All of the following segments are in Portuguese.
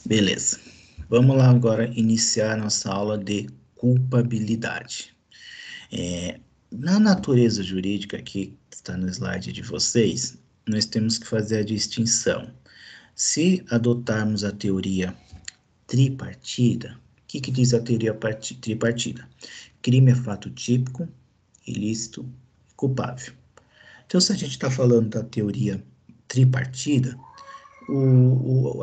Beleza. Vamos lá agora iniciar nossa aula de culpabilidade. Na natureza jurídica, que está no slide de vocês, nós temos que fazer a distinção. Se adotarmos a teoria tripartida, o que diz a teoria tripartida? Crime é fato típico, ilícito, culpável. Então, se a gente está falando da teoria tripartida,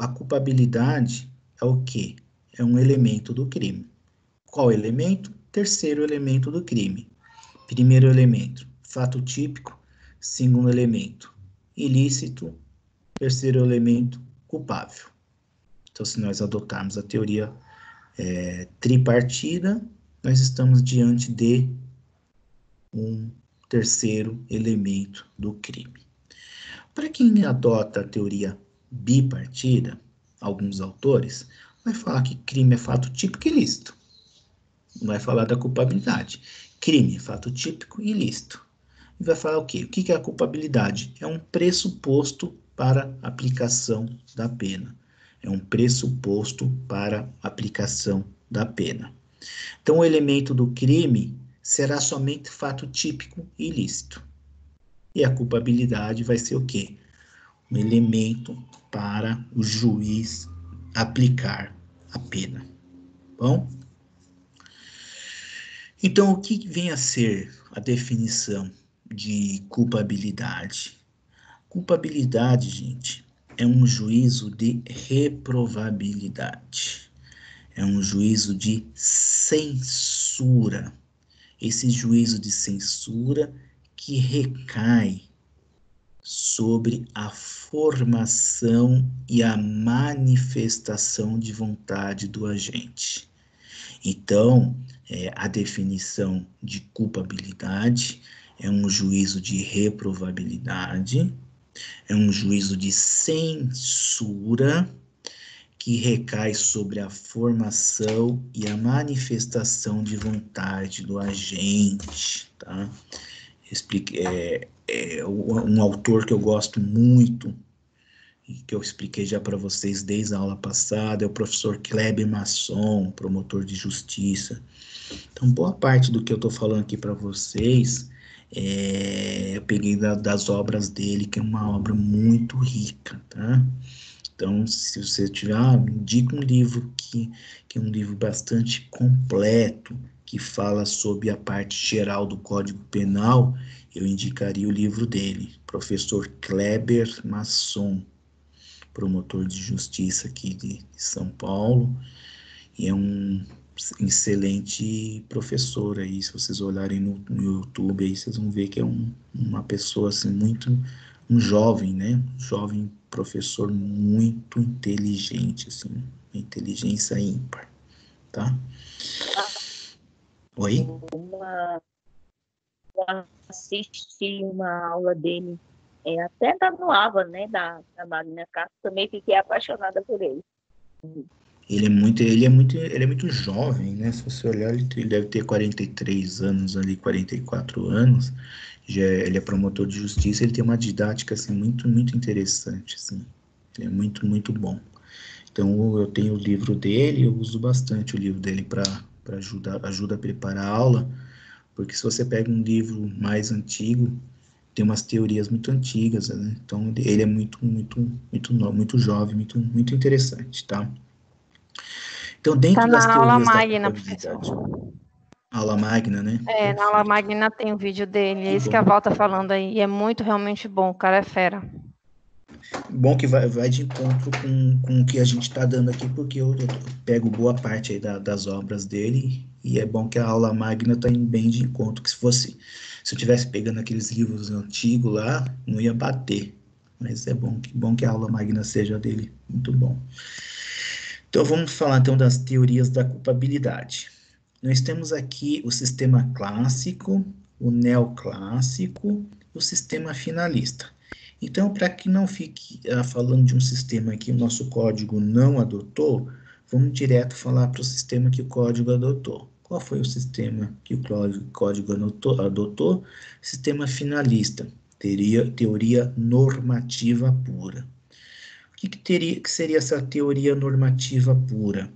a culpabilidade é o quê? É um elemento do crime. Qual elemento? Terceiro elemento do crime. Primeiro elemento, fato típico. Segundo elemento, ilícito. Terceiro elemento, culpável. Então, se nós adotarmos a teoria tripartida, nós estamos diante de um terceiro elemento do crime. Para quem adota a teoria bipartida, alguns autores, vai falar que crime é fato típico e ilícito. Não vai falar da culpabilidade. Crime, fato típico e ilícito. E vai falar o quê? O que é a culpabilidade? É um pressuposto para aplicação da pena. É um pressuposto para aplicação da pena. Então, o elemento do crime será somente fato típico e ilícito. E a culpabilidade vai ser o quê? Um elemento para o juiz aplicar a pena. Bom? Então, o que vem a ser a definição de culpabilidade? Culpabilidade, gente, é um juízo de reprovabilidade. É um juízo de censura. Esse juízo de censura que recai sobre a formação e a manifestação de vontade do agente. Então, a definição de culpabilidade é um juízo de reprovabilidade, é um juízo de censura que recai sobre a formação e a manifestação de vontade do agente, tá? Um autor que eu gosto muito, e que eu expliquei já para vocês desde a aula passada, é o professor Kleber Masson, promotor de justiça. Então, boa parte do que eu estou falando aqui para vocês, eu peguei das obras dele, que é uma obra muito rica, tá? Então, se você tiver, me indica um livro que é um livro bastante completo, que fala sobre a parte geral do Código Penal, eu indicaria o livro dele, professor Kleber Masson, promotor de justiça aqui de São Paulo, e é um excelente professor aí, se vocês olharem no YouTube aí, vocês vão ver que é uma pessoa assim muito, um jovem, né, um jovem professor muito inteligente, assim, inteligência ímpar, tá? Oi? Uma, eu assisti uma aula dele, até da Noava, né, da Magna Carta, também fiquei apaixonada por ele. Ele é muito jovem, né? Se você olhar, ele deve ter 43 anos ali, 44 anos. Ele é promotor de justiça, ele tem uma didática assim muito interessante, assim. Ele é muito bom. Então eu tenho o livro dele, eu uso bastante o livro dele para ajuda a preparar a aula, porque se você pega um livro mais antigo, tem umas teorias muito antigas, né? Então ele é muito jovem, muito interessante, tá? Então, Tá dentro das na aula teorias da magna, culpabilidade, professor. aula magna, né? Na aula Perfeito. magna tem um vídeo dele, é Que isso que bom. a Val tá falando aí, e é muito realmente bom, o cara é fera. Bom que vai de encontro com o que a gente está dando aqui, porque eu pego boa parte aí das obras dele, e é bom que a aula magna está indo bem de encontro, que se eu tivesse pegando aqueles livros antigos lá, não ia bater. Mas é bom que a aula magna seja dele, muito bom. Então vamos falar então das teorias da culpabilidade. Nós temos aqui o sistema clássico, o neoclássico, o sistema finalista. Então, para que não fique falando de um sistema que o nosso código não adotou, vamos direto falar para o sistema que o código adotou. Qual foi o sistema que o código adotou? Sistema finalista, teoria normativa pura. que seria essa teoria normativa pura?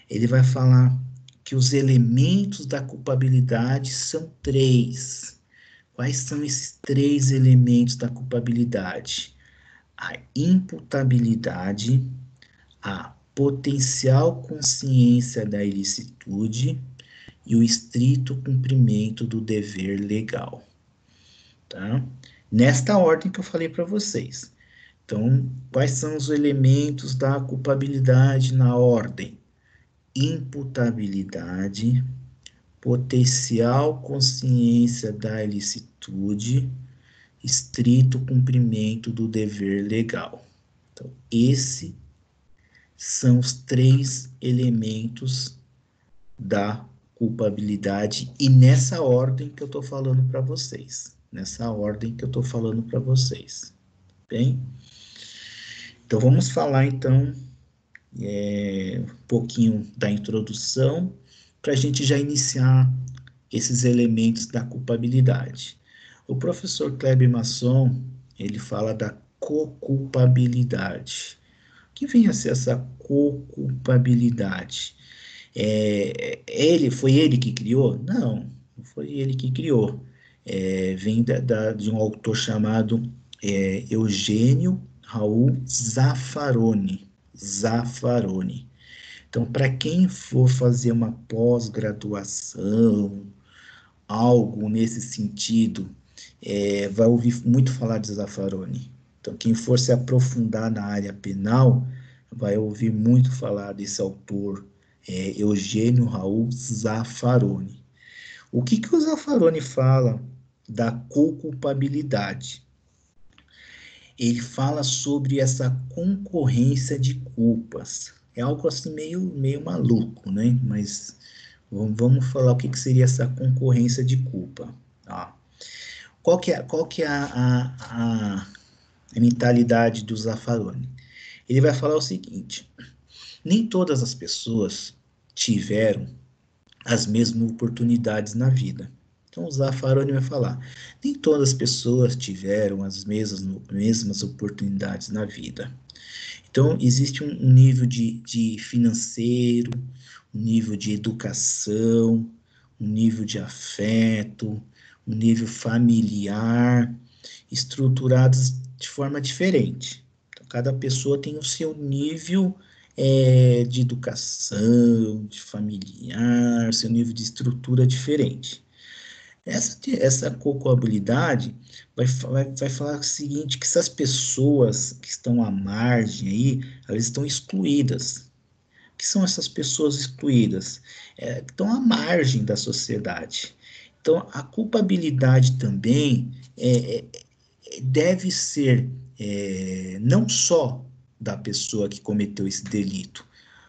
Ele vai falar que os elementos da culpabilidade são 3. Quais são esses 3 elementos da culpabilidade? A imputabilidade, a potencial consciência da ilicitude e o estrito cumprimento do dever legal, tá? Nesta ordem que eu falei para vocês. Então, quais são os elementos da culpabilidade na ordem? Imputabilidade, potencial consciência da ilicitude, estrito cumprimento do dever legal. Então, esses são os 3 elementos da culpabilidade e nessa ordem que eu estou falando para vocês. Nessa ordem que eu estou falando para vocês. Bem? Então, vamos falar, então, um pouquinho da introdução para a gente já iniciar esses elementos da culpabilidade. O professor Kleber Masson, ele fala da co-culpabilidade. O que vem a ser essa co-culpabilidade? Foi ele que criou? Não foi ele que criou. Vem de um autor chamado Eugênio Raul Zaffaroni. Então, para quem for fazer uma pós-graduação, algo nesse sentido, vai ouvir muito falar de Zaffaroni. Então, quem for se aprofundar na área penal, vai ouvir muito falar desse autor, Eugênio Raul Zaffaroni. O que o Zaffaroni fala da co-culpabilidade? Ele fala sobre essa concorrência de culpas. É algo assim meio maluco, né? Mas vamos falar o que seria essa concorrência de culpa. Qual que é a mentalidade do Zaffaroni? Ele vai falar o seguinte: nem todas as pessoas tiveram as mesmas oportunidades na vida. Então, o Zaffaroni vai falar, nem todas as pessoas tiveram as mesmas oportunidades na vida. Então, existe um nível de financeiro, um nível de educação, um nível de afeto, um nível familiar, estruturados de forma diferente. Então, cada pessoa tem o seu nível de educação, de familiar, seu nível de estrutura diferente. Essa co-culpabilidade vai falar o seguinte, que essas pessoas que estão à margem aí, elas estão excluídas. O que são essas pessoas excluídas? Que estão à margem da sociedade. Então, a culpabilidade também deve ser não só da pessoa que cometeu esse delito,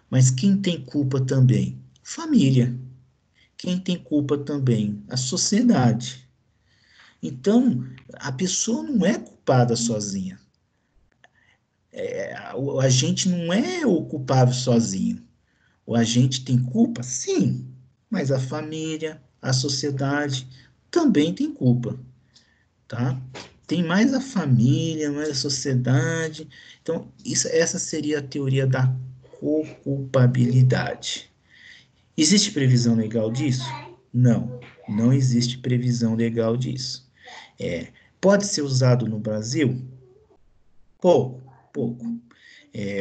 mas quem tem culpa também? Família. Quem tem culpa também? A sociedade. Então, a pessoa não é culpada sozinha. O agente não é o culpável sozinho. O agente tem culpa? Sim, mas a família, a sociedade também tem culpa, tá? Tem mais a família, mais a sociedade. Então, essa seria a teoria da co-culpabilidade. Existe previsão legal disso? Não existe previsão legal disso. Pode ser usado no Brasil? Pouco.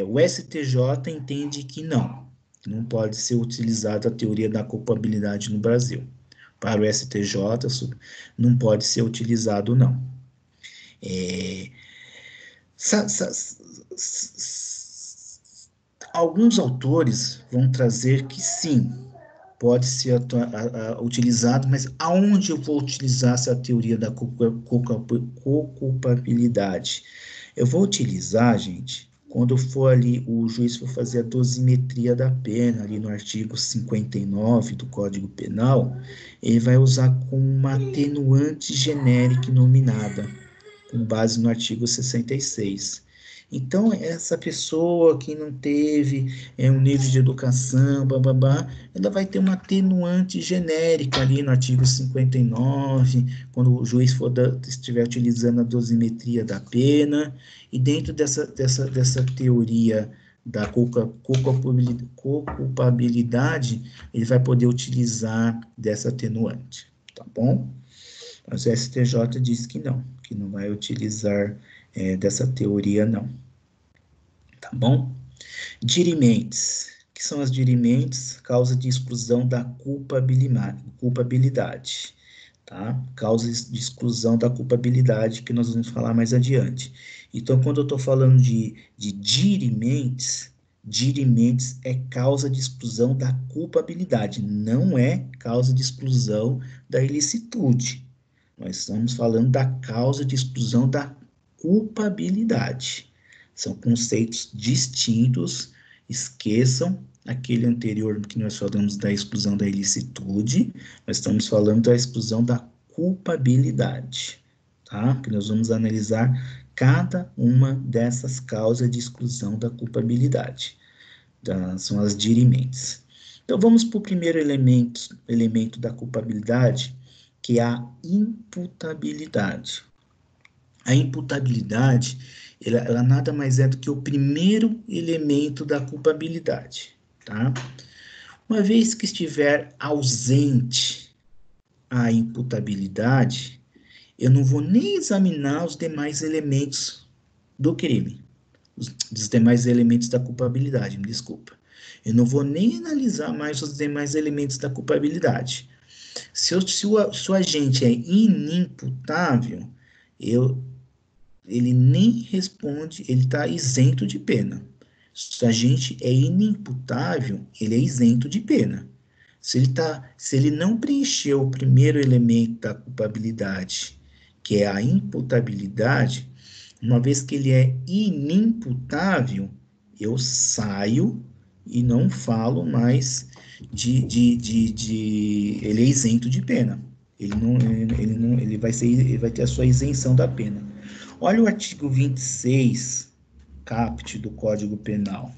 O STJ entende que não pode ser utilizada a teoria da culpabilidade no Brasil. Para o STJ, não pode ser utilizado, não. Alguns autores vão trazer que sim, pode ser utilizado, mas aonde eu vou utilizar essa teoria da co-culpabilidade? Eu vou utilizar, gente, quando for ali, o juiz for fazer a dosimetria da pena, ali no artigo 59 do Código Penal, ele vai usar como uma atenuante genérica nominada, com base no artigo 66. Então, essa pessoa que não teve um nível de educação, bababá, ela vai ter uma atenuante genérica ali no artigo 59, quando o juiz estiver utilizando a dosimetria da pena, e dentro dessa teoria da co-culpabilidade, ele vai poder utilizar dessa atenuante, tá bom? Mas o STJ diz que não vai utilizar dessa teoria, não. Tá bom? Dirimentes. O que são as dirimentes? Causa de exclusão da culpabilidade. Tá? Causas de exclusão da culpabilidade, que nós vamos falar mais adiante. Então, quando eu estou falando de dirimentes, dirimentes é causa de exclusão da culpabilidade, não é causa de exclusão da ilicitude. Nós estamos falando da causa de exclusão da culpabilidade. São conceitos distintos, esqueçam aquele anterior que nós falamos da exclusão da ilicitude, nós estamos falando da exclusão da culpabilidade, tá? Que nós vamos analisar cada uma dessas causas de exclusão da culpabilidade. São as dirimentes. Então, vamos para o primeiro elemento da culpabilidade, que é a imputabilidade. A imputabilidade, ela nada mais é do que o primeiro elemento da culpabilidade, tá? Uma vez que estiver ausente a imputabilidade, eu não vou nem examinar os demais elementos do crime, os demais elementos da culpabilidade, me desculpa. Eu não vou nem analisar mais os demais elementos da culpabilidade. Se o agente é inimputável, ele nem responde, ele está isento de pena. Se o agente é inimputável, ele é isento de pena. Se ele não preencheu o primeiro elemento da culpabilidade, que é a imputabilidade, uma vez que ele é inimputável, eu saio e não falo mais ele é isento de pena. Ele vai ter a sua isenção da pena. Olha o artigo 26, caput do Código Penal.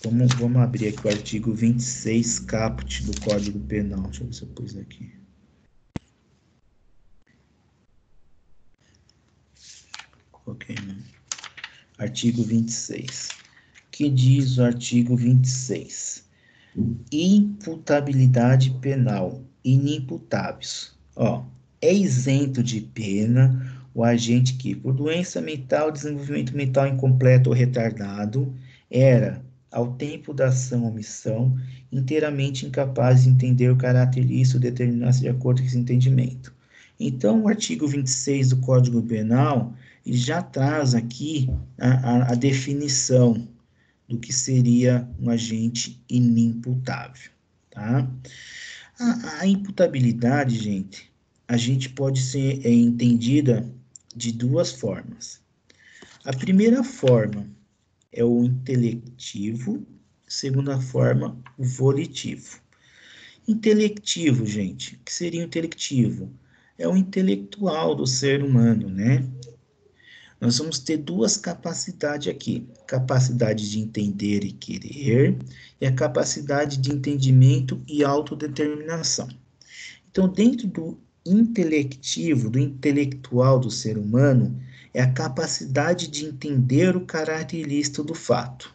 Vamos abrir aqui o artigo 26, caput do Código Penal. Deixa eu ver se eu pus aqui. Ok, né? Artigo 26. Que diz o artigo 26? Imputabilidade penal, inimputáveis. É isento de pena o agente que, por doença mental, desenvolvimento mental incompleto ou retardado, era, ao tempo da ação ou omissão, inteiramente incapaz de entender o caráter ilícito ou determinar-se de acordo com esse entendimento. Então, o artigo 26 do Código Penal já traz aqui a definição do que seria um agente inimputável, tá? A imputabilidade, gente, a gente pode ser entendida de duas formas. A primeira forma é o intelectivo, segunda forma, o volitivo. Intelectivo, gente, o que seria o intelectivo? É o intelectual do ser humano, né? Nós vamos ter duas capacidades aqui, capacidade de entender e querer, e a capacidade de entendimento e autodeterminação. Então, dentro do intelectivo, do intelectual do ser humano, é a capacidade de entender o caráter ilícito do fato.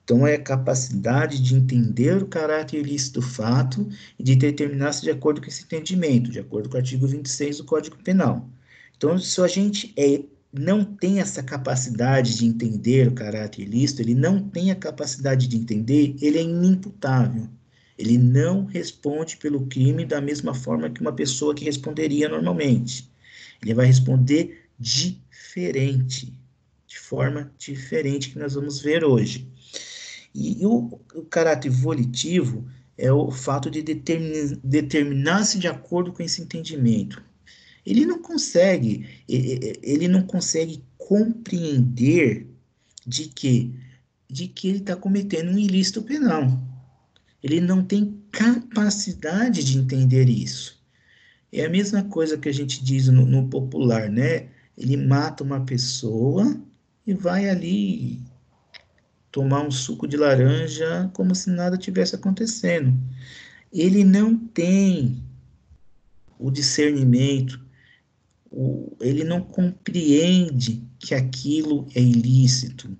Então, é a capacidade de entender o caráter ilícito do fato e de determinar-se de acordo com esse entendimento, de acordo com o artigo 26 do Código Penal. Então, se a gente não tem essa capacidade de entender o caráter ilícito, ele não tem a capacidade de entender, ele é inimputável. Ele não responde pelo crime da mesma forma que uma pessoa que responderia normalmente. Ele vai responder diferente, de forma diferente que nós vamos ver hoje. E o caráter volitivo é o fato de determinar-se de acordo com esse entendimento. Ele não consegue compreender de que ele está cometendo um ilícito penal. Ele não tem capacidade de entender isso. É a mesma coisa que a gente diz no popular, né? Ele mata uma pessoa e vai ali tomar um suco de laranja como se nada tivesse acontecendo. Ele não tem o discernimento, ele não compreende que aquilo é ilícito.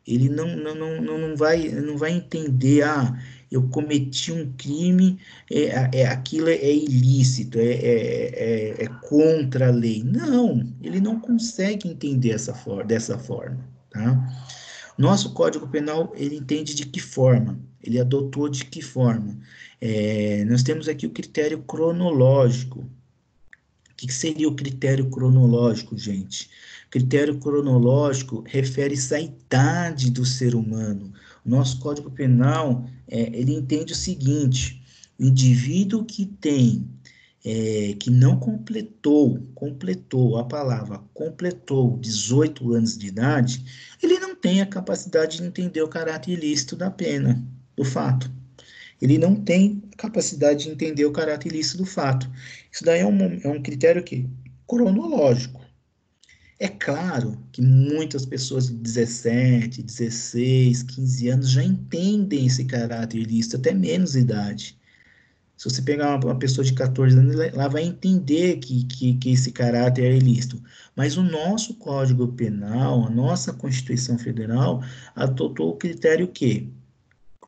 Ele não vai entender, eu cometi um crime, aquilo é ilícito, é contra a lei. Não, ele não consegue entender dessa forma, tá? Nosso Código Penal, ele entende de que forma? Ele adotou de que forma? Nós temos aqui o critério cronológico. O que seria o critério cronológico, gente? Critério cronológico refere-se à idade do ser humano. O nosso Código Penal, ele entende o seguinte: o indivíduo que tem, que não completou a palavra, completou 18 anos de idade, ele não tem a capacidade de entender o caráter ilícito da pena, do fato. Ele não tem capacidade de entender o caráter ilícito do fato. Isso daí é um critério que cronológico. É claro que muitas pessoas de 17, 16, 15 anos já entendem esse caráter ilícito, até menos idade. Se você pegar uma pessoa de 14 anos, ela vai entender que esse caráter é ilícito. Mas o nosso Código Penal, a nossa Constituição Federal, adotou o critério que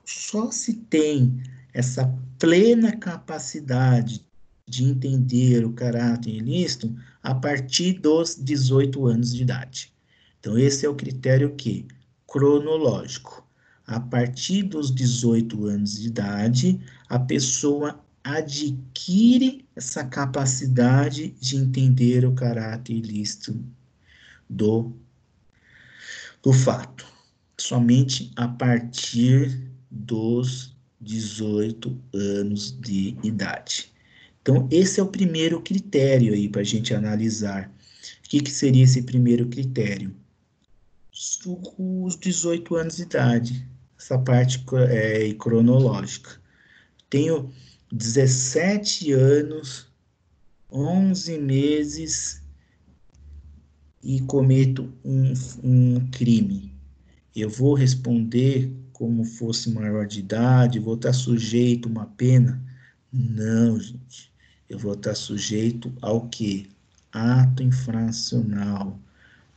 só se tem essa plena capacidade de entender o caráter ilícito a partir dos 18 anos de idade. Então, esse é o critério que? Cronológico. A partir dos 18 anos de idade, a pessoa adquire essa capacidade de entender o caráter ilícito do fato. Somente a partir dos 18 anos de idade. Então, esse é o primeiro critério aí para a gente analisar. O que seria esse primeiro critério? Os 18 anos de idade, essa parte cronológica. Tenho 17 anos, 11 meses e cometo um crime. Eu vou responder como fosse maior de idade, vou estar sujeito a uma pena? Não, gente. Eu vou estar sujeito ao quê? Ato infracional.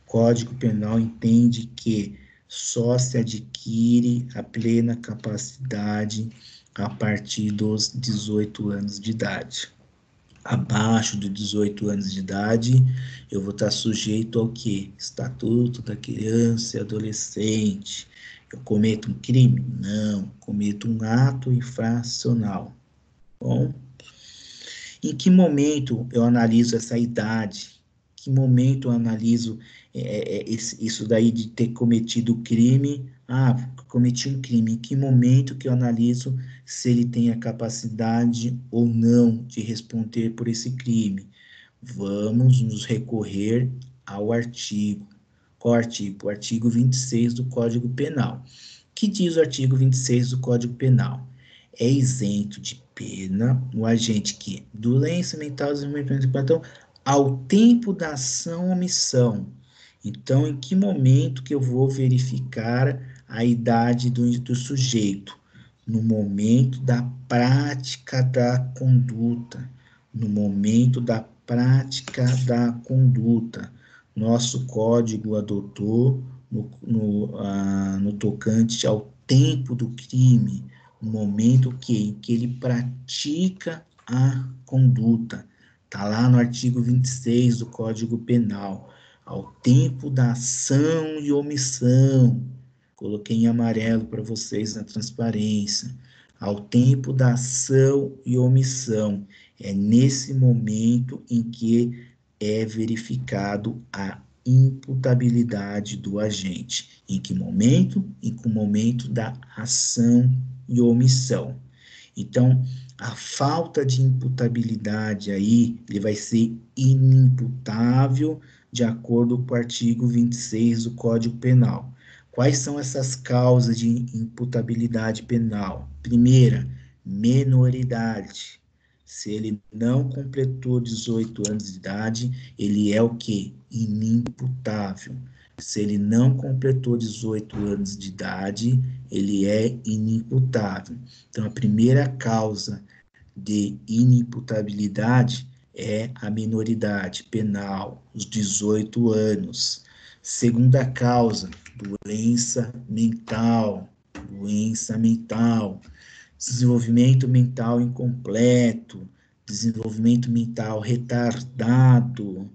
O Código Penal entende que só se adquire a plena capacidade a partir dos 18 anos de idade. Abaixo de 18 anos de idade, eu vou estar sujeito ao quê? Estatuto da Criança e Adolescente. Eu cometo um crime? Não, cometo um ato infracional. Bom, em que momento eu analiso essa idade? Em que momento eu analiso isso daí de ter cometido crime? Cometi um crime. Em que momento que eu analiso se ele tem a capacidade ou não de responder por esse crime? Vamos nos recorrer ao artigo. Qual artigo? O artigo 26 do Código Penal. O que diz o artigo 26 do Código Penal? É isento de pena o agente que, doença mental, então, ao tempo da ação ou omissão. Então, em que momento que eu vou verificar a idade do sujeito? No momento da prática da conduta. No momento da prática da conduta. Nosso código adotou no tocante ao tempo do crime, no momento em que ele pratica a conduta. Está lá no artigo 26 do Código Penal, ao tempo da ação e omissão. Coloquei em amarelo para vocês na transparência. Ao tempo da ação e omissão. É nesse momento em que é verificado a imputabilidade do agente. Em que momento? Em que momento da ação e omissão. Então, a falta de imputabilidade aí, ele vai ser inimputável de acordo com o artigo 26 do Código Penal. Quais são essas causas de imputabilidade penal? Primeira, menoridade. Se ele não completou 18 anos de idade, ele é o quê? Inimputável. Se ele não completou 18 anos de idade, ele é inimputável. Então, a primeira causa de inimputabilidade é a minoridade penal, os 18 anos. Segunda causa, doença mental, desenvolvimento mental incompleto, desenvolvimento mental retardado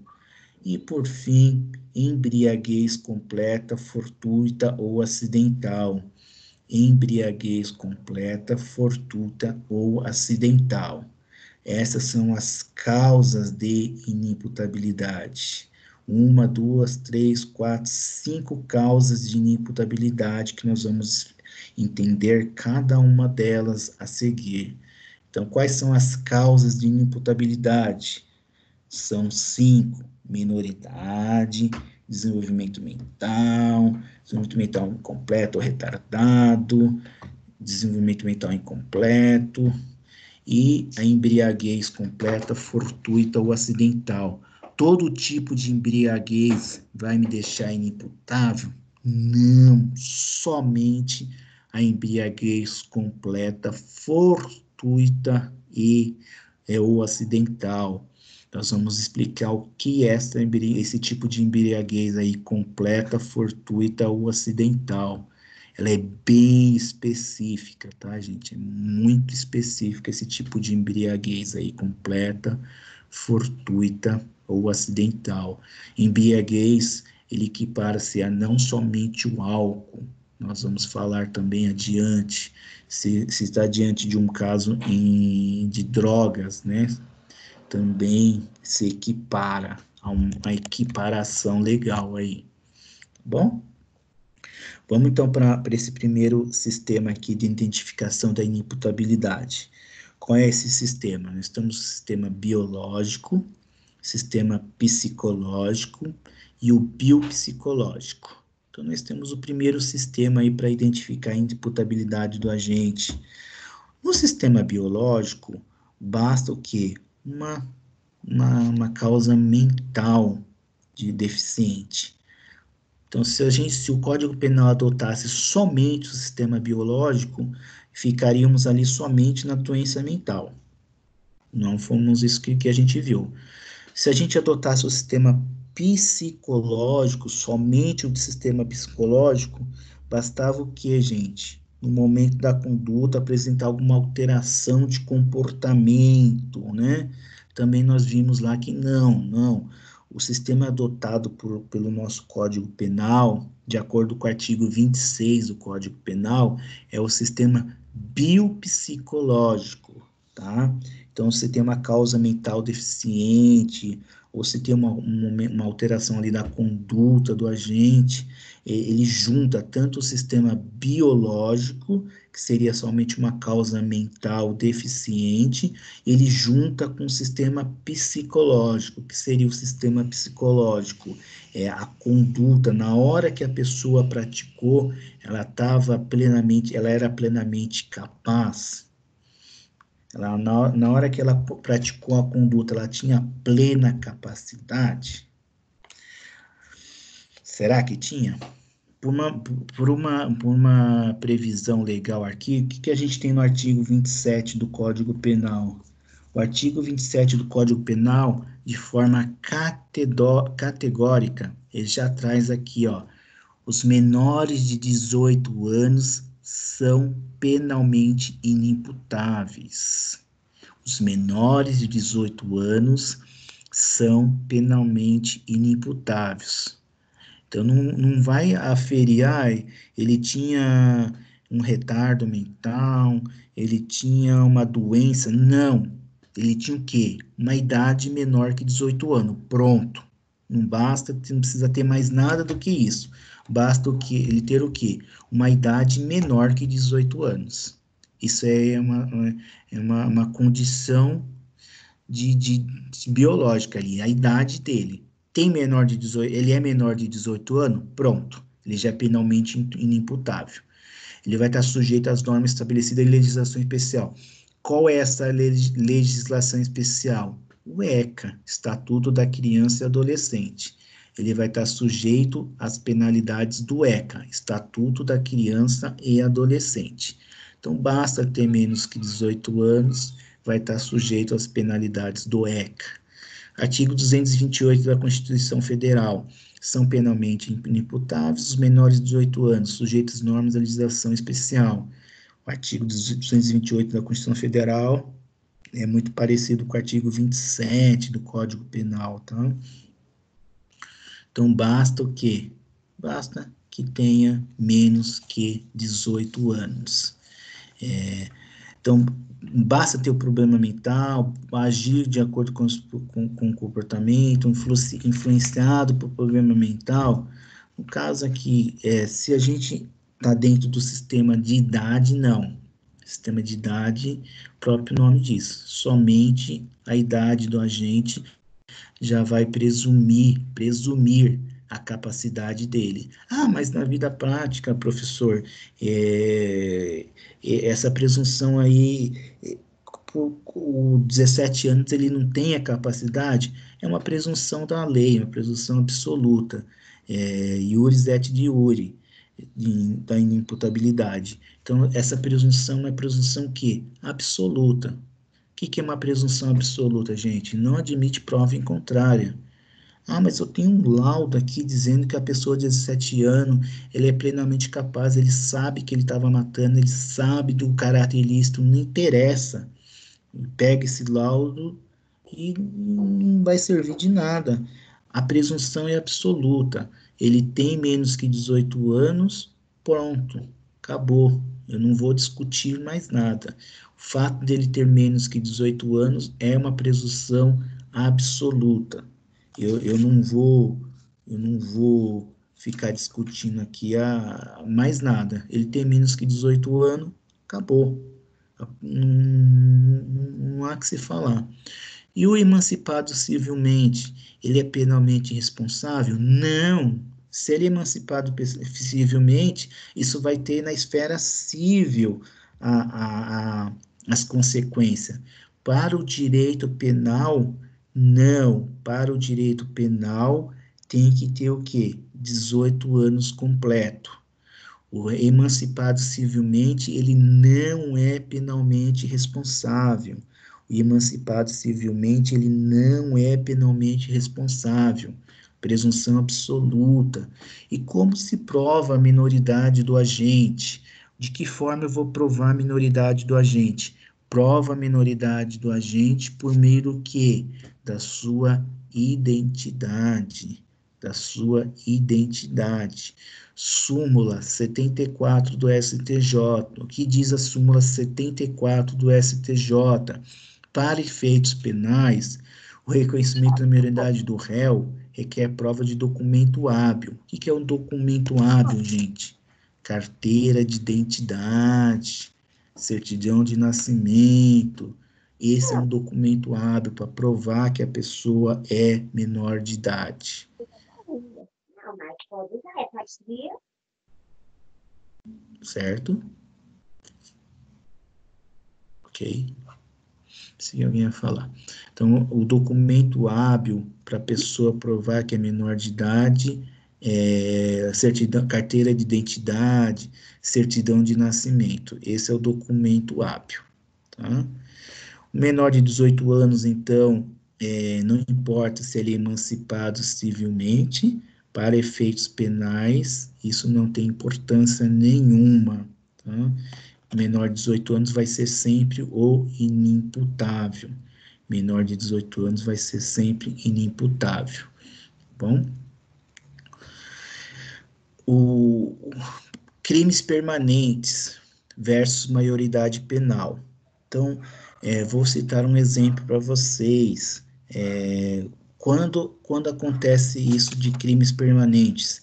e, por fim, embriaguez completa, fortuita ou acidental. Embriaguez completa, fortuita ou acidental. Essas são as causas de inimputabilidade. Uma, duas, três, quatro, 5 causas de inimputabilidade que nós vamos entender cada uma delas a seguir. Então, quais são as causas de inimputabilidade? São 5: minoridade, desenvolvimento mental incompleto ou retardado, desenvolvimento mental incompleto, e a embriaguez completa, fortuita ou acidental. Todo tipo de embriaguez vai me deixar inimputável? Não, somente a embriaguez completa, fortuita ou acidental. Nós vamos explicar o que é esse tipo de embriaguez aí, completa, fortuita ou acidental. Ela é bem específica, tá, gente? É muito específica esse tipo de embriaguez aí, completa, fortuita ou acidental. Embriaguez, ele equipara-se a não somente o álcool. Nós vamos falar também adiante, se está diante de um caso de drogas, né? Também se equipara a uma equiparação legal aí, tá bom? Vamos então para esse primeiro sistema aqui de identificação da inimputabilidade. Qual é esse sistema? Nós temos o sistema biológico, sistema psicológico e o biopsicológico. Então, nós temos o primeiro sistema aí para identificar a inimputabilidade do agente. No sistema biológico, basta o quê? Uma causa mental de deficiente. Então, se o Código Penal adotasse somente o sistema biológico, ficaríamos ali somente na doença mental. Não fomos isso que a gente viu. Se a gente adotasse o sistema psicológico, somente o sistema psicológico, bastava o que, gente? No momento da conduta, apresentar alguma alteração de comportamento, né? Também nós vimos lá que não. O sistema adotado pelo nosso Código Penal, de acordo com o artigo 26 do Código Penal, é o sistema biopsicológico, tá? Então, se tem uma causa mental deficiente, ou se tem uma alteração ali da conduta do agente, ele junta tanto o sistema biológico, que seria somente uma causa mental deficiente, ele junta com o sistema psicológico, que seria o sistema psicológico, a conduta, na hora que a pessoa praticou, ela era plenamente capaz. Na hora que ela praticou a conduta, ela tinha plena capacidade? Será que tinha? Por uma previsão legal aqui, o que a gente tem no artigo 27 do Código Penal? O artigo 27 do Código Penal, de forma categórica, ele já traz aqui, ó, os menores de 18 anos são penalmente inimputáveis. Os menores de 18 anos são penalmente inimputáveis. Então, não vai aferir, ele tinha um retardo mental, ele tinha uma doença. Não. Ele tinha o quê? Uma idade menor que 18 anos. Pronto. Não basta, não precisa ter mais nada do que isso. Basta ele ter o quê? Uma idade menor que 18 anos. Isso é uma condição de biológica ali, a idade dele. Ele é menor de 18 anos? Pronto, ele já é penalmente inimputável. Ele vai estar sujeito às normas estabelecidas em legislação especial. Qual é essa legislação especial? O ECA, Estatuto da Criança e Adolescente. ele vai estar sujeito às penalidades do ECA, Estatuto da Criança e Adolescente. Então, basta ter menos que 18 anos, vai estar sujeito às penalidades do ECA. Artigo 228 da Constituição Federal. São penalmente inimputáveis os menores de 18 anos, sujeitos às normas da legislação especial. O artigo 228 da Constituição Federal é muito parecido com o artigo 27 do Código Penal, tá? Então, basta o quê? Basta que tenha menos que 18 anos. Então, basta ter o problema mental, agir de acordo com o comportamento, influenciado por problema mental. No caso aqui, se a gente está dentro do sistema de idade, não. Sistema de idade, o próprio nome diz, somente a idade do agente já vai presumir a capacidade dele. Ah, mas na vida prática, professor, essa presunção aí, com 17 anos ele não tem a capacidade, é uma presunção da lei, uma presunção absoluta, iuris et iure, da inimputabilidade. Então, essa presunção é uma presunção que? Absoluta. O que é uma presunção absoluta, gente? Não admite prova em contrária. Ah, mas eu tenho um laudo aqui dizendo que a pessoa de 17 anos, ele é plenamente capaz, ele sabe que ele estava matando, ele sabe do caráter ilícito, não interessa. Pega esse laudo e não vai servir de nada. A presunção é absoluta. Ele tem menos que 18 anos, pronto, acabou. Eu não vou discutir mais nada. O fato dele ter menos que 18 anos é uma presunção absoluta. Eu não vou ficar discutindo aqui mais nada. Ele tem menos que 18 anos, acabou. Não há que se falar. E o emancipado civilmente, ele é penalmente responsável? Não. Se ele é emancipado civilmente, isso vai ter na esfera civil as consequências. Para o direito penal, não. Para o direito penal, tem que ter o quê? 18 anos completo. O emancipado civilmente, ele não é penalmente responsável. O emancipado civilmente, ele não é penalmente responsável. Presunção absoluta. E como se prova a minoridade do agente? De que forma eu vou provar a minoridade do agente? Prova a minoridade do agente por meio do quê? Da sua identidade. Da sua identidade. Súmula 74 do STJ. O que diz a súmula 74 do STJ? Para efeitos penais, o reconhecimento da minoridade do réu requer prova de documento hábil. O que é um documento hábil, gente? Carteira de identidade, certidão de nascimento. Esse é um documento hábil para provar que a pessoa é menor de idade. Não, mas pode usar, é parceria. Certo? Ok? Se alguém ia falar. Então, o documento hábil para a pessoa provar que é menor de idade é certidão, carteira de identidade, certidão de nascimento. Esse é o documento hábil. Tá? O menor de 18 anos, então, não importa se ele é emancipado civilmente, para efeitos penais, isso não tem importância nenhuma. Tá? Menor de 18 anos vai ser sempre o inimputável. Menor de 18 anos vai ser sempre inimputável. Bom? Crimes permanentes versus maioridade penal. Então, vou citar um exemplo para vocês. Quando acontece isso de crimes permanentes?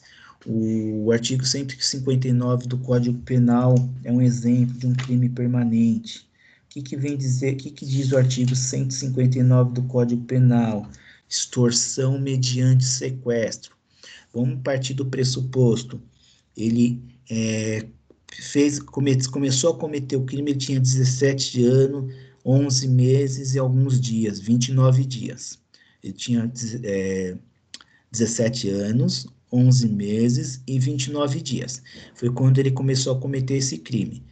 O artigo 159 do Código Penal é um exemplo de um crime permanente. O que vem dizer? O que diz o artigo 159 do Código Penal? Extorsão mediante sequestro. Vamos partir do pressuposto. Ele começou a cometer o crime, ele tinha 17 anos, 11 meses e alguns dias, 29 dias. Ele tinha 17 anos, 11 meses e 29 dias. Foi quando ele começou a cometer esse crime.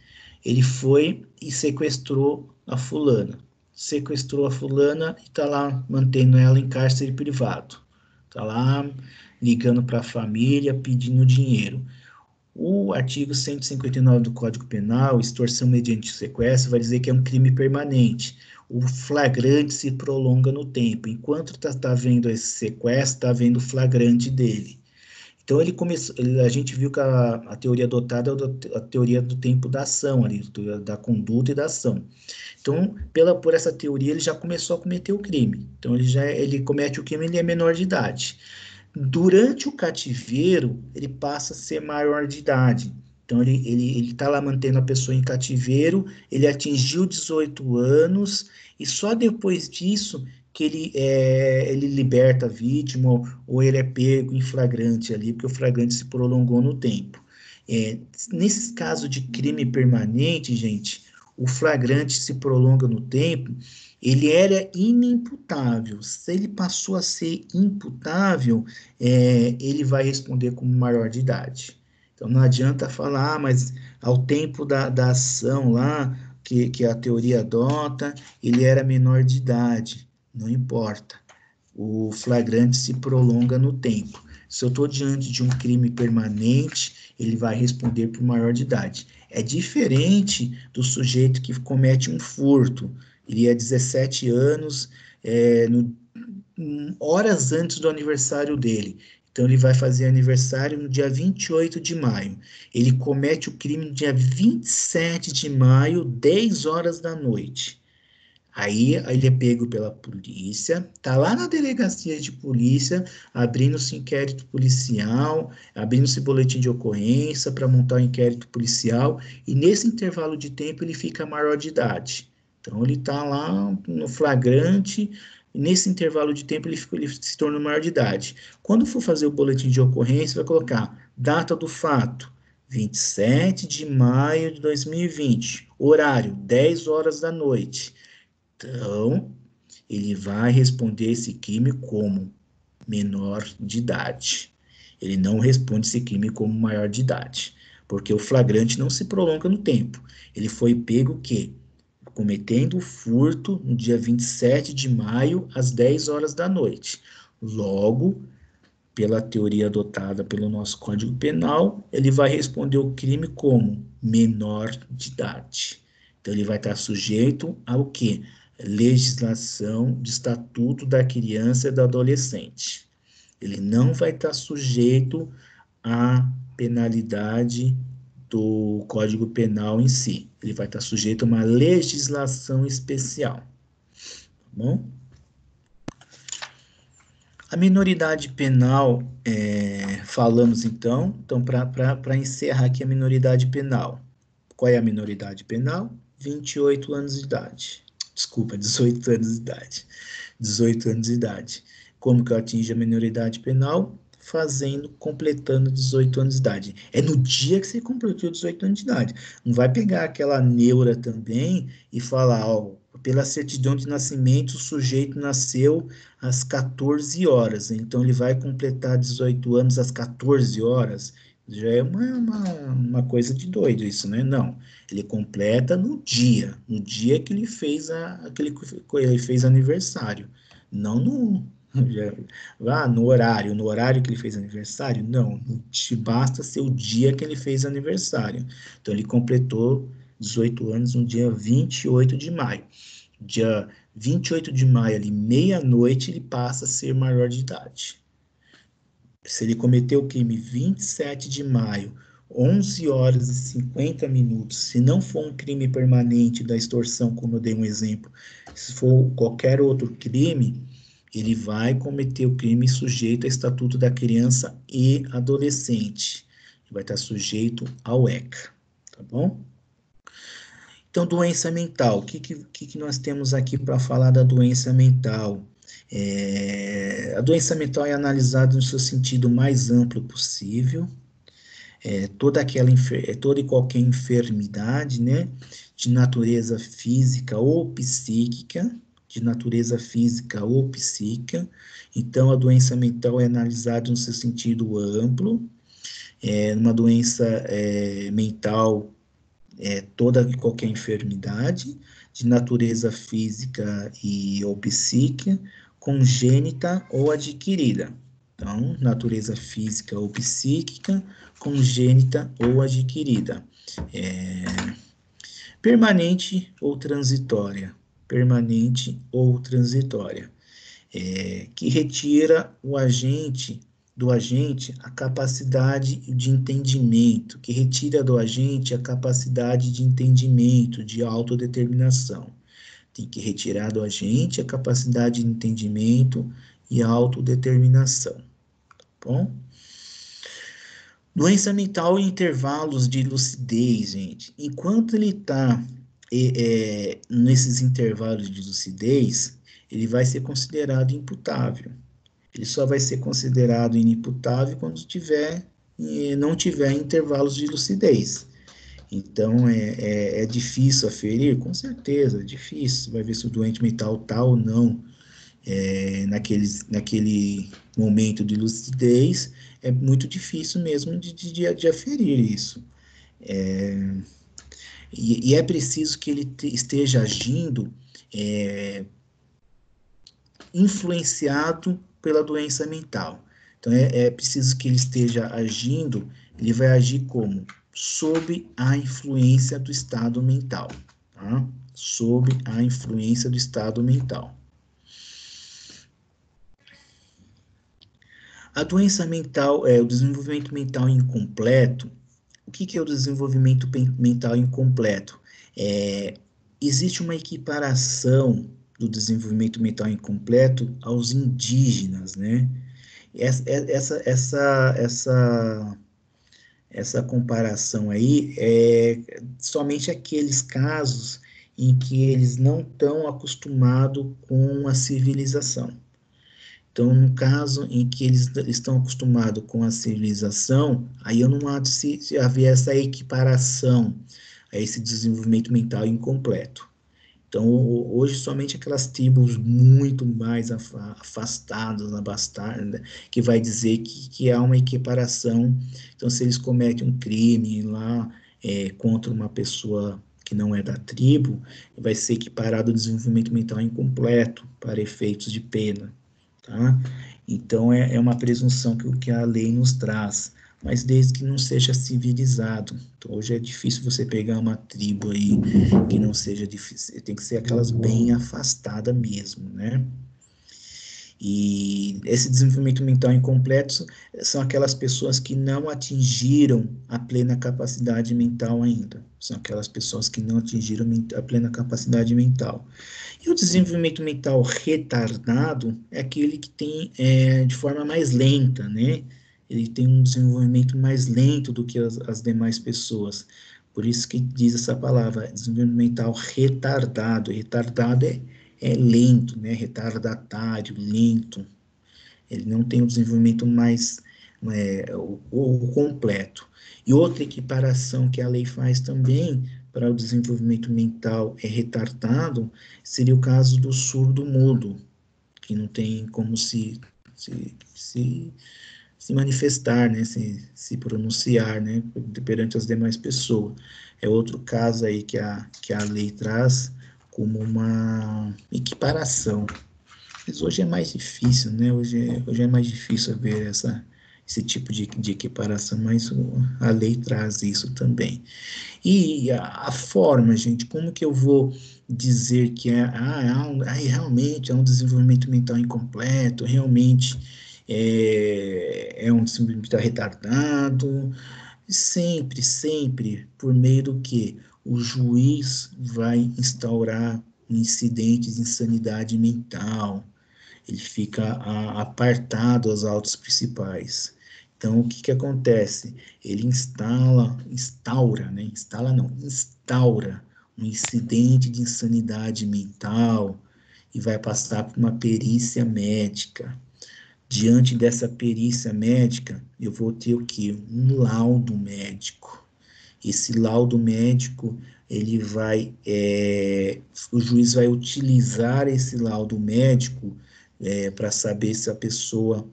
Ele foi e sequestrou a fulana. Sequestrou a fulana e está lá mantendo ela em cárcere privado. Está lá ligando para a família, pedindo dinheiro. O artigo 159 do Código Penal, extorsão mediante sequestro, vai dizer que é um crime permanente. O flagrante se prolonga no tempo. Enquanto está havendo esse sequestro, está havendo o flagrante dele. Então, ele começou, a gente viu que a teoria adotada é a teoria do tempo da ação, ali, da conduta e da ação. Então, por essa teoria, ele já começou a cometer o crime. Então, ele comete o crime, ele é menor de idade. Durante o cativeiro, ele passa a ser maior de idade. Então, ele está lá mantendo a pessoa em cativeiro, ele atingiu 18 anos, e só depois disso que ele liberta a vítima, ou ele é pego em flagrante ali, porque o flagrante se prolongou no tempo. Nesses casos de crime permanente, gente, o flagrante se prolonga no tempo, ele era inimputável. Se ele passou a ser imputável, ele vai responder como maior de idade. Então, não adianta falar, mas ao tempo da ação lá, que a teoria adota, ele era menor de idade. Não importa. O flagrante se prolonga no tempo. Se eu estou diante de um crime permanente, ele vai responder por maior de idade. É diferente do sujeito que comete um furto. Ele é 17 anos, horas antes do aniversário dele. Então, ele vai fazer aniversário no dia 28 de maio. Ele comete o crime no dia 27 de maio, 10 horas da noite. Aí ele é pego pela polícia, tá lá na delegacia de polícia, abrindo-se inquérito policial, abrindo-se boletim de ocorrência para montar o inquérito policial, e nesse intervalo de tempo ele fica maior de idade. Então ele tá lá no flagrante, e nesse intervalo de tempo ele se torna maior de idade. Quando for fazer o boletim de ocorrência, vai colocar data do fato, 27 de maio de 2020, horário, 10 horas da noite. Então, ele vai responder esse crime como menor de idade. Ele não responde esse crime como maior de idade, porque o flagrante não se prolonga no tempo. Ele foi pego o quê? Cometendo o furto no dia 27 de maio, às 10 horas da noite. Logo, pela teoria adotada pelo nosso Código Penal, ele vai responder o crime como menor de idade. Então, ele vai estar sujeito ao quê? Legislação de Estatuto da Criança e do Adolescente. Ele não vai estar sujeito à penalidade do Código Penal em si. Ele vai estar sujeito a uma legislação especial. Tá bom? A minoridade penal, falamos então para encerrar aqui a minoridade penal. Qual é a minoridade penal? 28 anos de idade. Desculpa, 18 anos de idade. 18 anos de idade. Como que eu atingo a minoridade penal? Completando 18 anos de idade. É no dia que você completou 18 anos de idade. Não vai pegar aquela neura também e falar, ó, pela certidão de nascimento, o sujeito nasceu às 14 horas, então ele vai completar 18 anos às 14 horas. Já é uma coisa de doido isso, né? Não, ele completa no dia que ele fez ele fez aniversário, não no horário que ele fez aniversário, não, basta ser o dia que ele fez aniversário. Então ele completou 18 anos no dia 28 de maio. Dia 28 de maio, ali, meia-noite, ele passa a ser maior de idade. Se ele cometeu o crime 27 de maio, 11 horas e 50 minutos, se não for um crime permanente da extorsão, como eu dei um exemplo, se for qualquer outro crime, ele vai cometer o crime sujeito ao Estatuto da Criança e Adolescente. Ele vai estar sujeito ao ECA, tá bom? Então, doença mental. O que nós temos aqui para falar da doença mental? A doença mental é analisada no seu sentido mais amplo possível. Toda e qualquer enfermidade, né, de natureza física ou psíquica, de natureza física ou psíquica. Então, a doença mental é analisada no seu sentido amplo. Uma doença mental toda e qualquer enfermidade de natureza física ou psíquica, congênita ou adquirida. Então, natureza física ou psíquica, congênita ou adquirida. Permanente ou transitória. Permanente ou transitória. Que retira do agente a capacidade de entendimento, que retira do agente a capacidade de entendimento, de autodeterminação. Tem que retirar do agente a capacidade de entendimento e autodeterminação. Tá bom? Doença mental em intervalos de lucidez, gente. Enquanto ele está nesses intervalos de lucidez, ele vai ser considerado imputável. Ele só vai ser considerado inimputável quando não tiver intervalos de lucidez. Então, é difícil aferir? Com certeza, é difícil. Você vai ver se o doente mental está ou não naquele momento de lucidez. É muito difícil mesmo de aferir isso. E é preciso que ele esteja agindo influenciado pela doença mental. Então, é preciso que ele esteja agindo, ele vai agir como? Sob a influência do estado mental. Tá? Sob a influência do estado mental. A doença mental, o desenvolvimento mental incompleto. O que é o desenvolvimento mental incompleto? Existe uma equiparação do desenvolvimento mental incompleto aos indígenas, né? Essa comparação aí é somente aqueles casos em que eles não estão acostumados com a civilização. Então, no caso em que eles estão acostumados com a civilização, aí eu não acho se haver essa equiparação a esse desenvolvimento mental incompleto. Então, hoje, somente aquelas tribos muito mais afastadas, que vai dizer que há uma equiparação. Então, se eles cometem um crime lá contra uma pessoa que não é da tribo, vai ser equiparado ao desenvolvimento mental incompleto para efeitos de pena. Tá? Então, é uma presunção que a lei nos traz, mas desde que não seja civilizado. Então, hoje é difícil você pegar uma tribo aí que não seja difícil, tem que ser aquelas bem afastadas mesmo, né? E esse desenvolvimento mental incompleto são aquelas pessoas que não atingiram a plena capacidade mental ainda. São aquelas pessoas que não atingiram a plena capacidade mental. E o desenvolvimento mental retardado é aquele que tem de forma mais lenta, né? Ele tem um desenvolvimento mais lento do que as demais pessoas. Por isso que diz essa palavra, desenvolvimento mental retardado. Retardado é lento, né? Retardatário, lento. Ele não tem um desenvolvimento mais o completo. E outra equiparação que a lei faz também para o desenvolvimento mental retardado seria o caso do surdo-mudo, que não tem como se manifestar, né, se pronunciar, né, perante as demais pessoas. É outro caso aí que a lei traz como uma equiparação. Mas hoje é mais difícil, né, hoje é mais difícil ver esse tipo de equiparação, mas a lei traz isso também. E a forma, gente, como que eu vou dizer que realmente é um desenvolvimento mental incompleto, realmente é um desenvolvimento mental retardado? Sempre, por meio do que? O juiz vai instaurar incidentes de insanidade mental, ele fica apartado aos autos principais. Então, o que acontece? Ele instaura um incidente de insanidade mental e vai passar por uma perícia médica. Diante dessa perícia médica, eu vou ter o quê? Um laudo médico. esse laudo médico, o juiz vai utilizar esse laudo médico para saber se a pessoa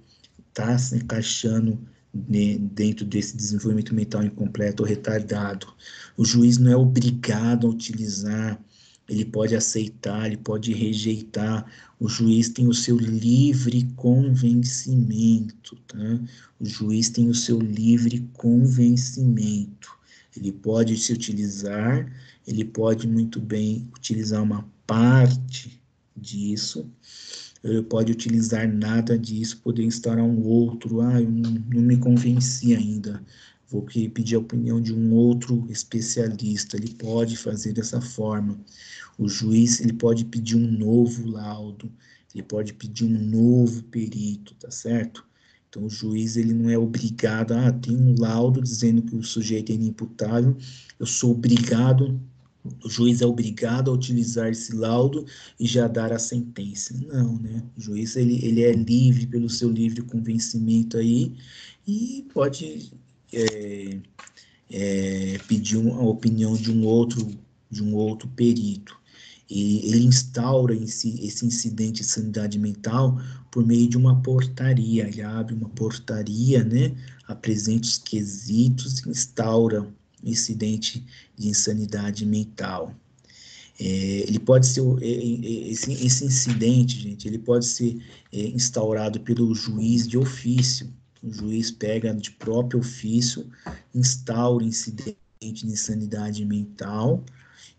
está se encaixando dentro desse desenvolvimento mental incompleto ou retardado. O juiz não é obrigado a utilizar, ele pode aceitar, ele pode rejeitar. O juiz tem o seu livre convencimento, tá? O juiz tem o seu livre convencimento. Ele pode se utilizar, ele pode muito bem utilizar uma parte disso, pode utilizar nada disso, poder instaurar um outro, eu não me convenci ainda, vou pedir a opinião de um outro especialista, ele pode fazer dessa forma. O juiz, ele pode pedir um novo laudo, ele pode pedir um novo perito, tá certo? Então, o juiz, ele não é obrigado, tem um laudo dizendo que o sujeito é inimputável, eu sou obrigado, o juiz é obrigado a utilizar esse laudo e já dar a sentença. Não, né? O juiz, ele é livre pelo seu livre convencimento aí e pode pedir a opinião de um outro perito. E ele instaura esse incidente de insanidade mental por meio de uma portaria. Ele abre uma portaria, né? Apresenta os quesitos e instaura o incidente de insanidade mental. Ele pode ser, esse incidente, gente, ele pode ser instaurado pelo juiz de ofício. O juiz pega de próprio ofício, instaura o incidente de insanidade mental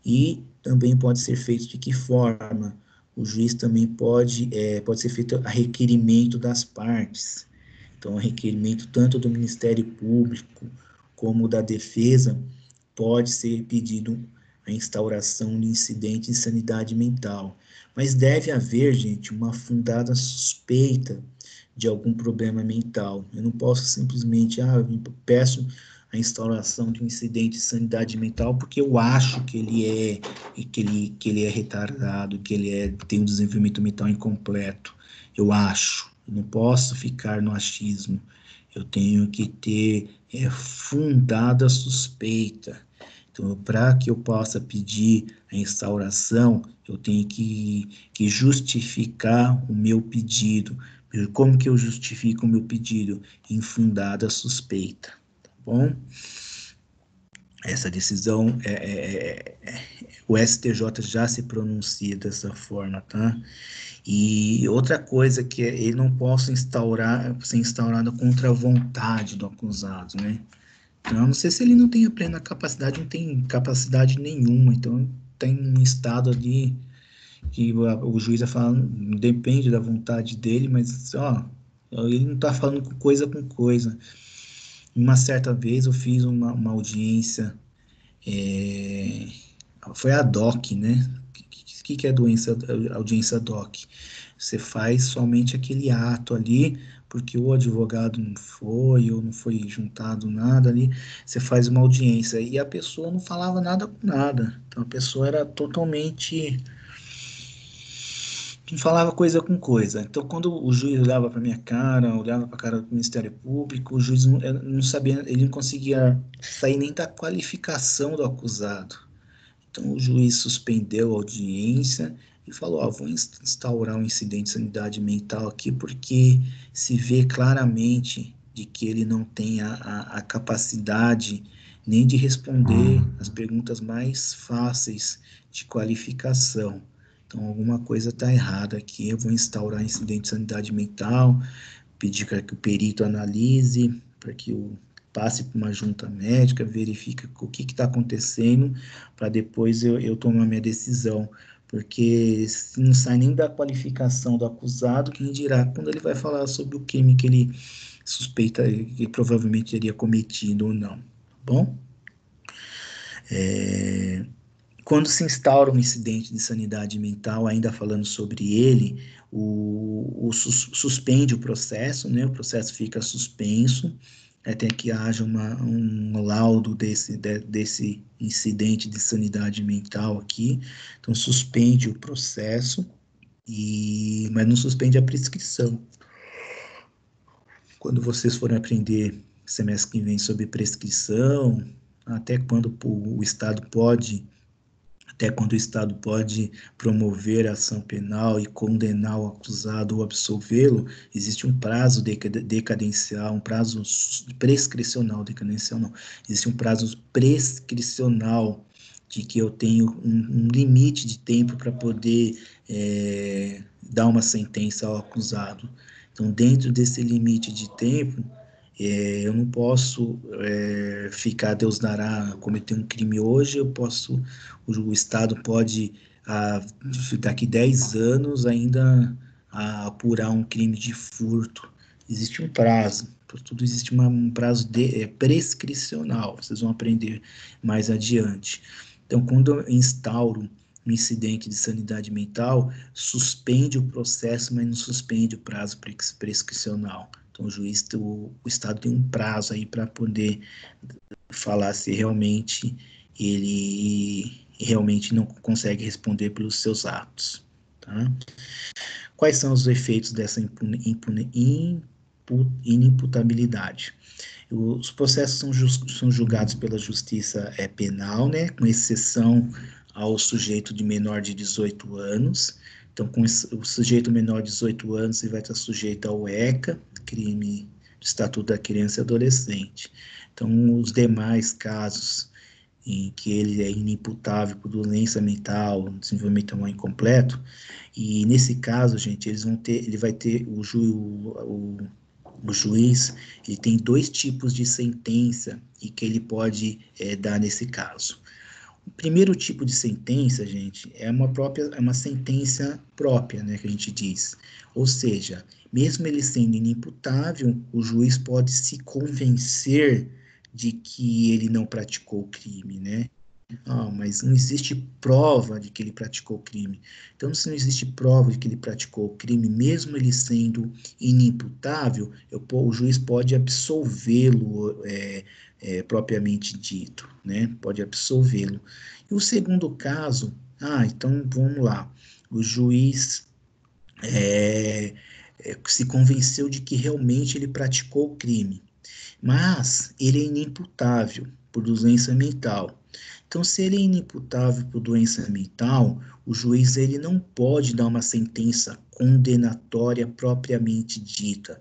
e também pode ser feito de que forma? O juiz também pode ser feito a requerimento das partes. Então, a requerimento tanto do Ministério Público como da Defesa pode ser pedido a instauração de incidente de insanidade mental. Mas deve haver, gente, uma fundada suspeita de algum problema mental. Eu não posso simplesmente, peço a instauração de um incidente de sanidade mental porque eu acho que ele é retardado, que tem um desenvolvimento mental incompleto. Eu acho. Eu não posso ficar no achismo. Eu tenho que ter fundada suspeita. Então, para que eu possa pedir a instauração, eu tenho que justificar o meu pedido. Como que eu justifico o meu pedido? Infundada suspeita, tá bom? Essa decisão, o STJ já se pronuncia dessa forma, tá? E outra coisa que ele não possa ser instaurado contra a vontade do acusado, né? Então, eu não sei se ele não tem a plena capacidade, não tem capacidade nenhuma, então tem um estado ali que o juiz vai falar, depende da vontade dele, mas, ele não está falando coisa com coisa. Uma certa vez eu fiz uma audiência, foi a DOC, né? O que é audiência DOC? Você faz somente aquele ato ali, porque o advogado não foi, ou não foi juntado nada ali, você faz uma audiência, e a pessoa não falava nada com nada. Então a pessoa era totalmente, não falava coisa com coisa. Então, quando o juiz olhava para minha cara, olhava para a cara do Ministério Público, o juiz não sabia, ele não conseguia sair nem da qualificação do acusado. Então, o juiz suspendeu a audiência e falou, vou instaurar um incidente de sanidade mental aqui, porque se vê claramente de que ele não tem a capacidade nem de responder as perguntas mais fáceis de qualificação. Então, alguma coisa está errada aqui, eu vou instaurar incidente de sanidade mental, pedir para que o perito analise, para que passe para uma junta médica, verifique o que está acontecendo, para depois eu tomar minha decisão. Porque se não sai nem da qualificação do acusado, quem dirá quando ele vai falar sobre o crime que ele suspeita que provavelmente teria cometido ou não. Tá bom? Quando se instaura um incidente de insanidade mental, ainda falando sobre ele, suspende o processo, né? O processo fica suspenso, até que haja um laudo desse incidente de insanidade mental aqui. Então, suspende o processo, mas não suspende a prescrição. Quando vocês forem aprender semestre que vem sobre prescrição, até quando o Estado pode promover a ação penal e condenar o acusado ou absolvê-lo, existe um prazo decadencial, um prazo prescricional, decadencial não, existe um prazo prescricional de que eu tenho um limite de tempo para poder dar uma sentença ao acusado. Então, dentro desse limite de tempo, eu não posso ficar, Deus dará, cometer um crime hoje, o Estado pode, daqui 10 anos, ainda apurar um crime de furto. Existe um prazo, por tudo existe um prazo prescricional, vocês vão aprender mais adiante. Então, quando eu instauro um incidente de sanidade mental, suspende o processo, mas não suspende o prazo prescricional. Então, o Estado tem um prazo aí para poder falar se realmente ele não consegue responder pelos seus atos. Tá? Quais são os efeitos dessa inimputabilidade? Os processos são julgados pela justiça penal, né, com exceção ao sujeito de menor de 18 anos. Então, com o sujeito menor de 18 anos, ele vai estar sujeito ao ECA, crime do Estatuto da Criança e Adolescente. Então, os demais casos em que ele é inimputável por doença mental, desenvolvimento humano incompleto, e nesse caso, gente, ele vai ter o juiz, ele tem 2 tipos de sentença e que ele pode dar nesse caso. O primeiro tipo de sentença, gente, é uma sentença própria, né, que a gente diz. Ou seja, mesmo ele sendo inimputável, o juiz pode se convencer de que ele não praticou o crime, né? Mas não existe prova de que ele praticou o crime. Então, se não existe prova de que ele praticou o crime, mesmo ele sendo inimputável, o juiz pode absolvê-lo propriamente dito, né? Pode absolvê-lo. E o segundo caso, então vamos lá. O juiz se convenceu de que realmente ele praticou o crime, mas ele é inimputável por doença mental. Então, se ele é inimputável por doença mental, o juiz ele não pode dar uma sentença condenatória propriamente dita.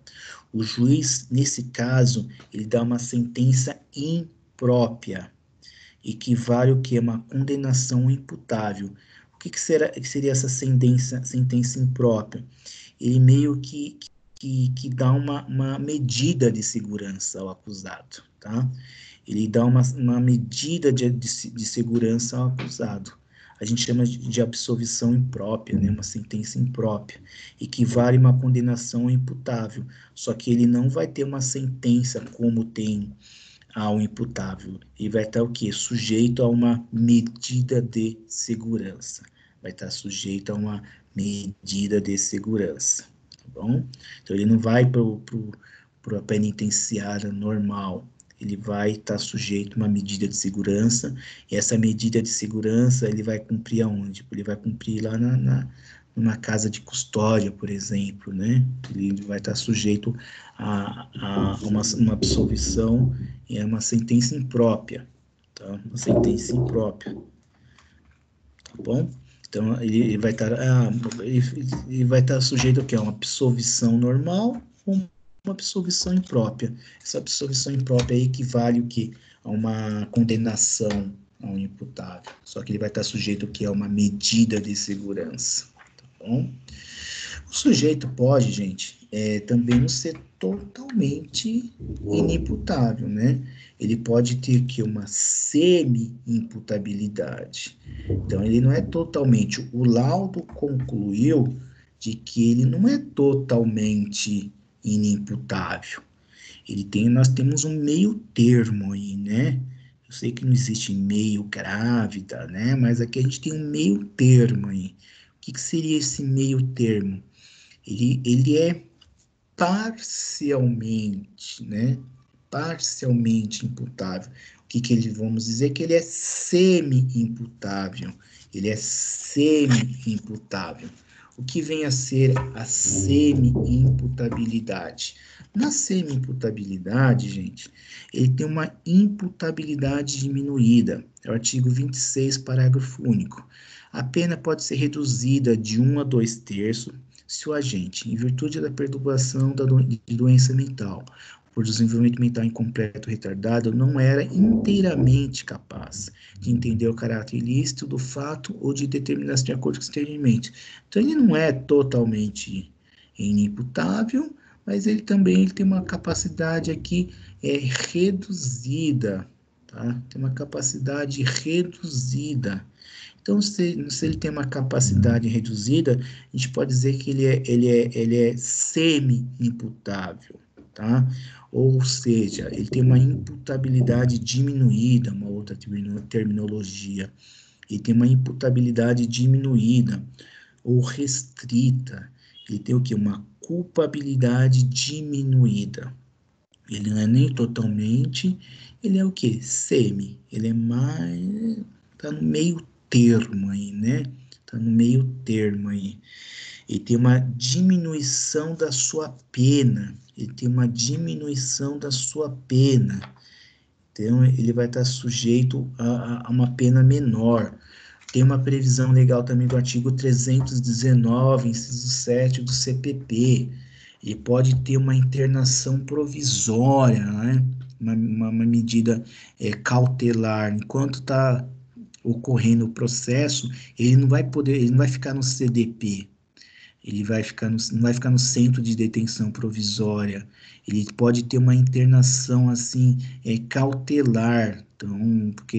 O juiz, nesse caso, ele dá uma sentença imprópria, equivale ao que é uma condenação imputável. O que seria essa sentença imprópria? Ele meio que dá uma medida de segurança ao acusado, tá? Ele dá uma medida de segurança ao acusado. A gente chama de absolvição imprópria, né? Uma sentença imprópria, equivale a uma condenação imputável, só que ele não vai ter uma sentença como tem ao imputável. Ele vai estar o quê? Sujeito a uma medida de segurança. Vai estar sujeito a uma medida de segurança, tá bom? Então, ele não vai para a penitenciária normal, ele vai estar sujeito a uma medida de segurança, e essa medida de segurança ele vai cumprir aonde? Ele vai cumprir lá numa casa de custódia, por exemplo, né? Ele vai estar sujeito a uma absolvição e a uma sentença imprópria, tá? Uma sentença imprópria, tá bom? Então, ele vai estar sujeito a quê? Uma absolvição normal ou uma absolvição imprópria. Essa absolvição imprópria equivale o quê? A uma condenação ao imputável. Só que ele vai estar sujeito a uma medida de segurança, tá bom? O sujeito pode, gente, também não ser totalmente inimputável, né? Ele pode ter que uma semi-imputabilidade. Então, ele não é totalmente. O laudo concluiu de que ele não é totalmente inimputável. Nós temos um meio termo aí, né? Eu sei que não existe meio grávida, né? Mas aqui a gente tem um meio termo aí. O que seria esse meio termo? Ele é parcialmente, né? Parcialmente imputável. O que vamos dizer? Que ele é semi-imputável. Ele é semi-imputável. o que vem a ser a semi-imputabilidade. Na semi-imputabilidade, gente, ele tem uma imputabilidade diminuída. É o artigo 26, parágrafo único. A pena pode ser reduzida de 1 a 2/3 se o agente, em virtude da perturbação de doença mental, por desenvolvimento mental incompleto ou retardado, não era inteiramente capaz de entender o caráter ilícito do fato ou de determinação de acordo com o entendimento. Então, ele não é totalmente inimputável, mas ele também tem uma capacidade aqui reduzida, tá? Tem uma capacidade reduzida. Então, se ele tem uma capacidade reduzida, a gente pode dizer que ele é semi-imputável, tá? Ou seja, ele tem uma imputabilidade diminuída, uma outra terminologia. Ele tem uma imputabilidade diminuída ou restrita. Ele tem o quê? Uma culpabilidade diminuída. Ele não é nem totalmente, ele é o quê? Semi. Ele é mais... tá no meio termo aí, né? Tá no meio termo aí. Ele tem uma diminuição da sua pena. Ele tem uma diminuição da sua pena. Então, ele vai estar sujeito a uma pena menor. Tem uma previsão legal também do artigo 319, inciso 7 do CPP. Ele pode ter uma internação provisória, né? Uma medida cautelar. Enquanto está ocorrendo o processo, ele não vai ficar no CDP. Ele não vai ficar no centro de detenção provisória. Ele pode ter uma internação assim cautelar, então, porque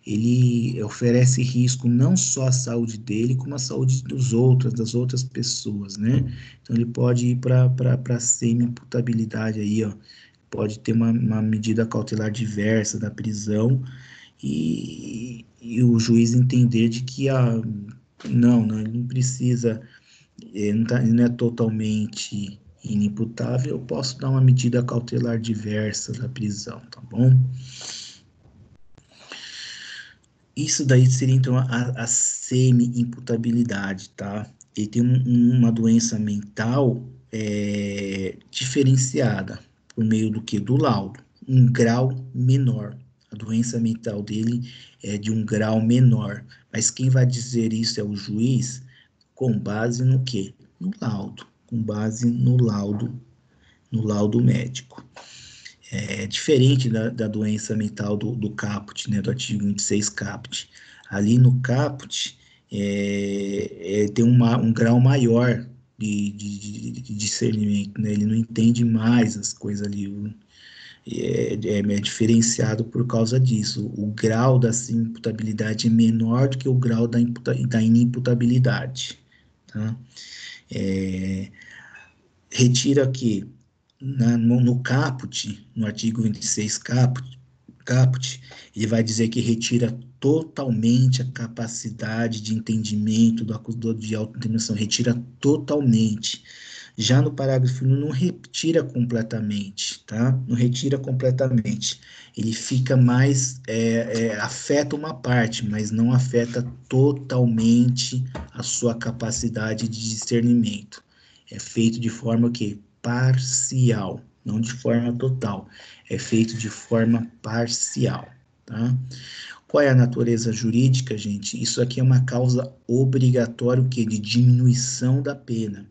ele oferece risco não só à saúde dele, como à saúde das outras pessoas, né? Então, ele pode ir para a semi-imputabilidade aí, ó. Pode ter uma medida cautelar diversa da prisão e o juiz entender de que não, ele não precisa, ele não é totalmente inimputável, eu posso dar uma medida cautelar diversa da prisão, tá bom? Isso daí seria, então, a semi-imputabilidade, tá? Ele tem uma doença mental diferenciada por meio do que? Do laudo, um grau menor. A doença mental dele é de um grau menor, mas quem vai dizer isso é o juiz, com base no quê? No laudo, com base no laudo médico. É diferente da doença mental do caput, né, do artigo 26 caput. Ali no caput tem um grau maior de discernimento, né? Ele não entende mais as coisas ali, é diferenciado por causa disso. O grau da imputabilidade é menor do que o grau da inimputabilidade, tá? Retira que no caput, no artigo 26 caput, ele vai dizer que retira totalmente a capacidade de entendimento do acusador de autodeterminação, retira totalmente. Já no parágrafo 1 não retira completamente, tá? Não retira completamente. Ele fica mais, afeta uma parte, mas não afeta totalmente a sua capacidade de discernimento. É feito de forma que parcial, não de forma total. É feito de forma parcial, tá? Qual é a natureza jurídica, gente? Isso aqui é uma causa obrigatória, o quê? De diminuição da pena.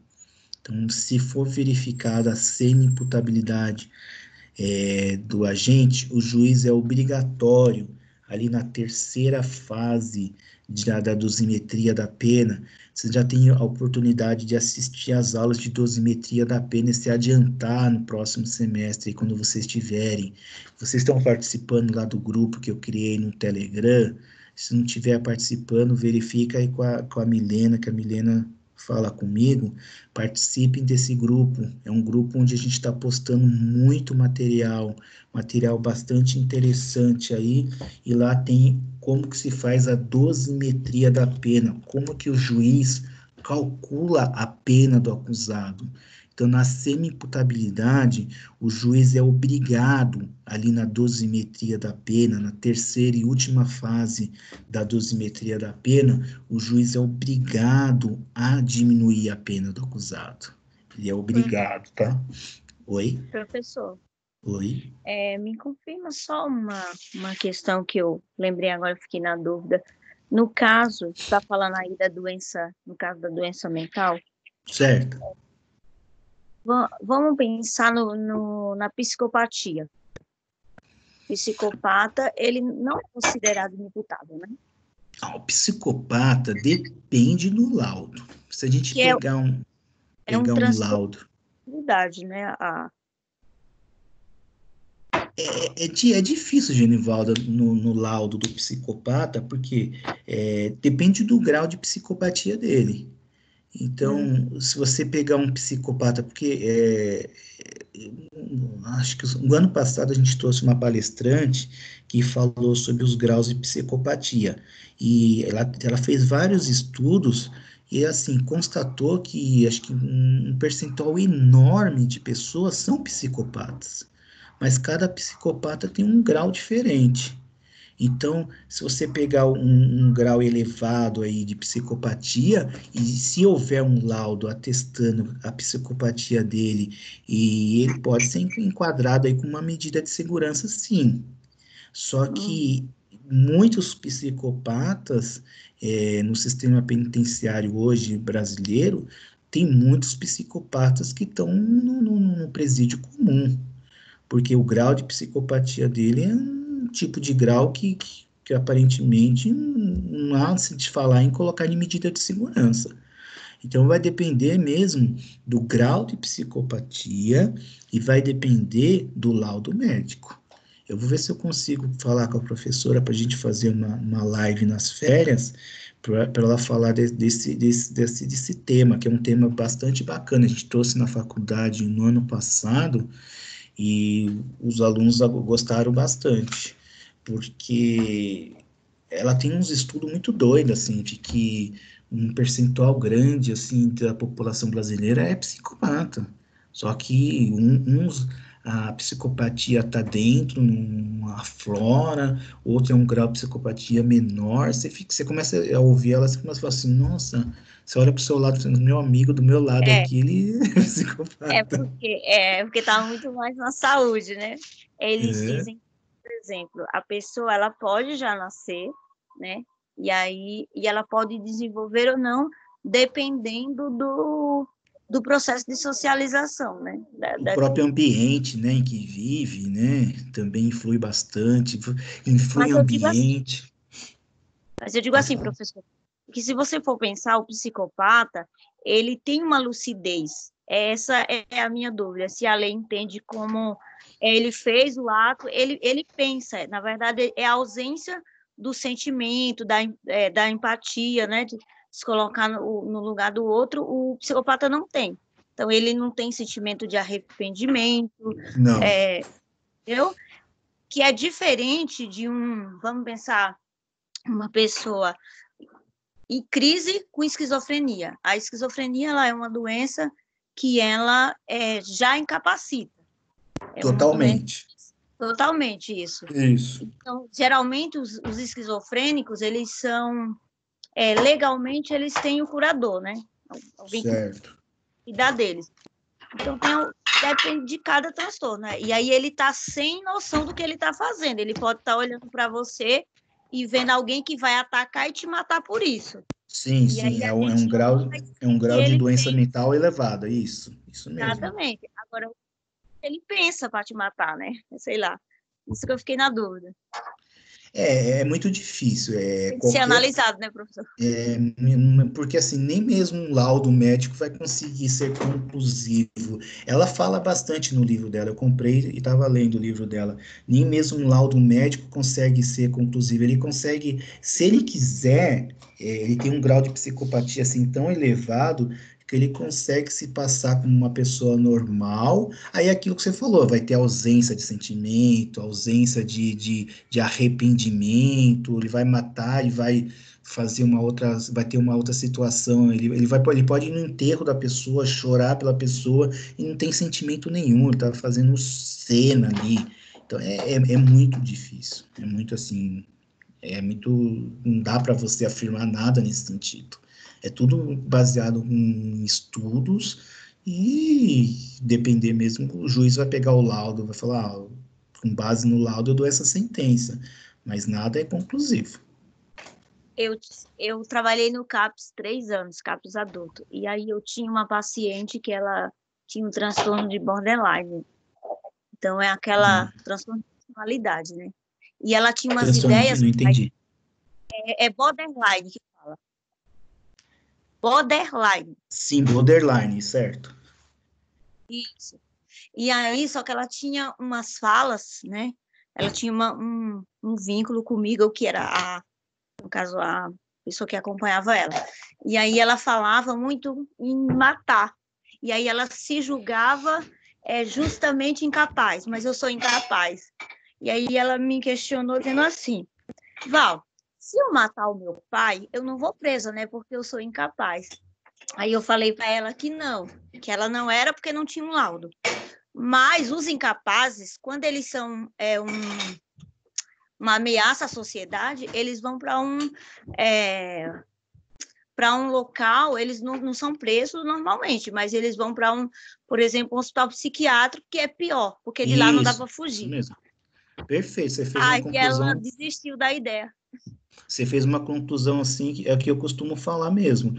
Então, se for verificada a semi-imputabilidade do agente, o juiz é obrigatório, ali na terceira fase da dosimetria da pena, você já tem a oportunidade de assistir às aulas de dosimetria da pena e se adiantar no próximo semestre, quando vocês tiverem. Vocês estão participando lá do grupo que eu criei no Telegram. Se não estiver participando, verifica aí com a Milena, que a Milena fala comigo. Participem desse grupo. É um grupo onde a gente está postando muito material bastante interessante aí, e lá tem como que se faz a dosimetria da pena, como que o juiz calcula a pena do acusado. Então, na semi-imputabilidade, o juiz é obrigado, ali na dosimetria da pena, na terceira e última fase da dosimetria da pena, o juiz é obrigado a diminuir a pena do acusado. Ele é obrigado, tá? Oi? Professor, Oi? me confirma só uma questão que eu lembrei agora, fiquei na dúvida. No caso, está falando aí da doença, no caso da doença mental, Certo. vamos pensar na psicopatia. Psicopata, ele não é considerado imputável, né? O psicopata depende do laudo. Se a gente Que é pegar um transtorno laudo, de idade, né? é difícil, Genivalda, no laudo do psicopata, porque depende do grau de psicopatia dele. Então, se você pegar um psicopata, porque acho que no ano passado a gente trouxe uma palestrante que falou sobre os graus de psicopatia, e ela fez vários estudos e, assim, constatou que acho que um percentual enorme de pessoas são psicopatas, mas cada psicopata tem um grau diferente. Então, se você pegar um grau elevado aí de psicopatia, e se houver um laudo atestando a psicopatia dele, e ele pode ser enquadrado aí com uma medida de segurança, sim. Só que muitos psicopatas, no sistema penitenciário hoje brasileiro, tem muitos psicopatas que estão no presídio comum, porque o grau de psicopatia dele é um tipo de grau que aparentemente não há se de falar em colocar em medida de segurança. Então vai depender mesmo do grau de psicopatia e vai depender do laudo médico. Eu vou ver se eu consigo falar com a professora para a gente fazer uma live nas férias, para ela falar desse tema, que é um tema bastante bacana. A gente trouxe na faculdade no ano passado, e os alunos gostaram bastante, porque ela tem uns estudos muito doidos, assim, de que um percentual grande, assim, da população brasileira é psicopata. Só que a psicopatia está dentro, numa flora, outro é um grau de psicopatia menor. Você começa a ouvir ela, você começa a falar assim, nossa, você olha para o seu lado, meu amigo do meu lado É, aqui, ele é psicopata. porque tá muito mais na saúde, né? Eles É. dizem, por exemplo, a pessoa ela pode já nascer, né? E ela pode desenvolver ou não, dependendo do processo de socialização, né? O próprio ambiente, né, em que vive, né, também influi bastante, influi Mas o eu digo assim, ambiente. Pode falar. professor, que se você for pensar, o psicopata, ele tem uma lucidez. Essa é a minha dúvida, se a lei entende como ele fez o ato, ele pensa, na verdade, é a ausência do sentimento, da empatia, né, de se colocar no lugar do outro, o psicopata não tem. Então, ele não tem sentimento de arrependimento, Não, entendeu? Que é diferente vamos pensar, uma pessoa em crise com esquizofrenia. A esquizofrenia ela é uma doença que ela já incapacita. É uma doença totalmente. totalmente isso. Isso. Então, geralmente, os esquizofrênicos, eles são, legalmente, eles têm o curador, né? Alguém que Certo. cuida deles. Então, depende de cada transtorno, né? E aí ele está sem noção do que ele está fazendo. Ele pode estar olhando para você e vendo alguém que vai atacar e te matar por isso. Sim, E aí sim, a é um gente não grau, consegue é um que grau de ele doença pensa. mental elevado, isso mesmo. Exatamente. Agora, ele pensa para te matar, né? Sei lá. Isso que eu fiquei na dúvida. É muito difícil, Tem que ser analisado, né, professor? porque assim, nem mesmo um laudo médico vai conseguir ser conclusivo. Ela fala bastante no livro dela, eu comprei e estava lendo o livro dela. Nem mesmo um laudo médico consegue ser conclusivo. Ele consegue, se ele quiser, ele tem um grau de psicopatia assim tão elevado porque ele consegue se passar como uma pessoa normal. Aí é aquilo que você falou, vai ter ausência de sentimento, ausência de arrependimento, ele vai matar, ele vai fazer uma outra, vai ter uma outra situação, ele pode ir no enterro da pessoa, chorar pela pessoa, e não tem sentimento nenhum, ele tá fazendo cena ali. Então é muito difícil, é muito assim, não dá para você afirmar nada nesse sentido. É tudo baseado em estudos e depender mesmo, o juiz vai pegar o laudo, vai falar, com base no laudo eu dou essa sentença, mas nada é conclusivo. Eu trabalhei no CAPS 3 anos, CAPS adulto, e aí eu tinha uma paciente que ela tinha um transtorno de borderline, então é aquela transtorno de personalidade, né? E ela tinha umas Transtorno ideias, não entendi. é borderline que fala, borderline, Sim, borderline, certo. isso. E aí, só que ela tinha umas falas, né? Ela tinha um vínculo comigo, que era no caso, a pessoa que acompanhava ela. E aí ela falava muito em matar. E aí ela se julgava justamente incapaz, mas eu sou incapaz. E aí ela me questionou dizendo assim, Val, se eu matar o meu pai, eu não vou presa, né? Porque eu sou incapaz. Aí eu falei para ela que não, que ela não era porque não tinha um laudo. Mas os incapazes, quando eles são uma ameaça à sociedade, eles vão para um local, eles não são presos normalmente, mas eles vão para por exemplo, um hospital psiquiátrico, que é pior, porque de lá não dá para Isso fugir. mesmo. Perfeito, você fez uma Aí ela conclusão. desistiu da ideia. Você fez uma conclusão assim, que é o que eu costumo falar mesmo.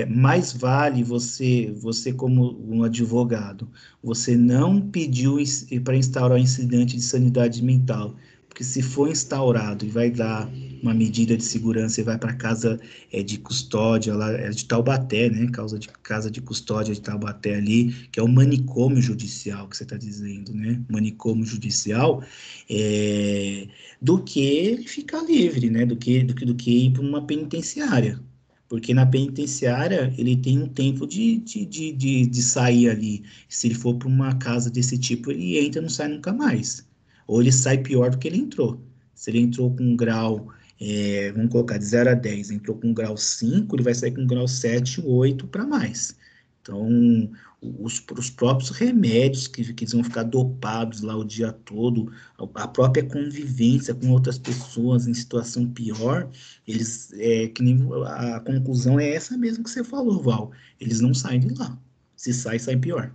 Mais vale você como um advogado, você não pediu para instaurar um incidente de sanidade mental, porque se for instaurado e vai dar uma medida de segurança e vai para casa de custódia, lá, de Taubaté, né? Casa de custódia de Taubaté ali, que é o manicômio judicial que você está dizendo, né? Manicômio judicial, é, do que ele ficar livre, né? Do que ir para uma penitenciária. Porque na penitenciária ele tem um tempo de sair ali. Se ele for para uma casa desse tipo, ele entra e não sai nunca mais. Ou ele sai pior do que ele entrou. Se ele entrou com um grau, vamos colocar de 0 a 10, entrou com um grau 5, ele vai sair com um grau 7, 8 para mais. Então, os próprios remédios que eles vão ficar dopados lá o dia todo, a própria convivência com outras pessoas em situação pior, que nem a conclusão é essa mesmo que você falou, Val. Eles não saem de lá. Se sai, sai pior.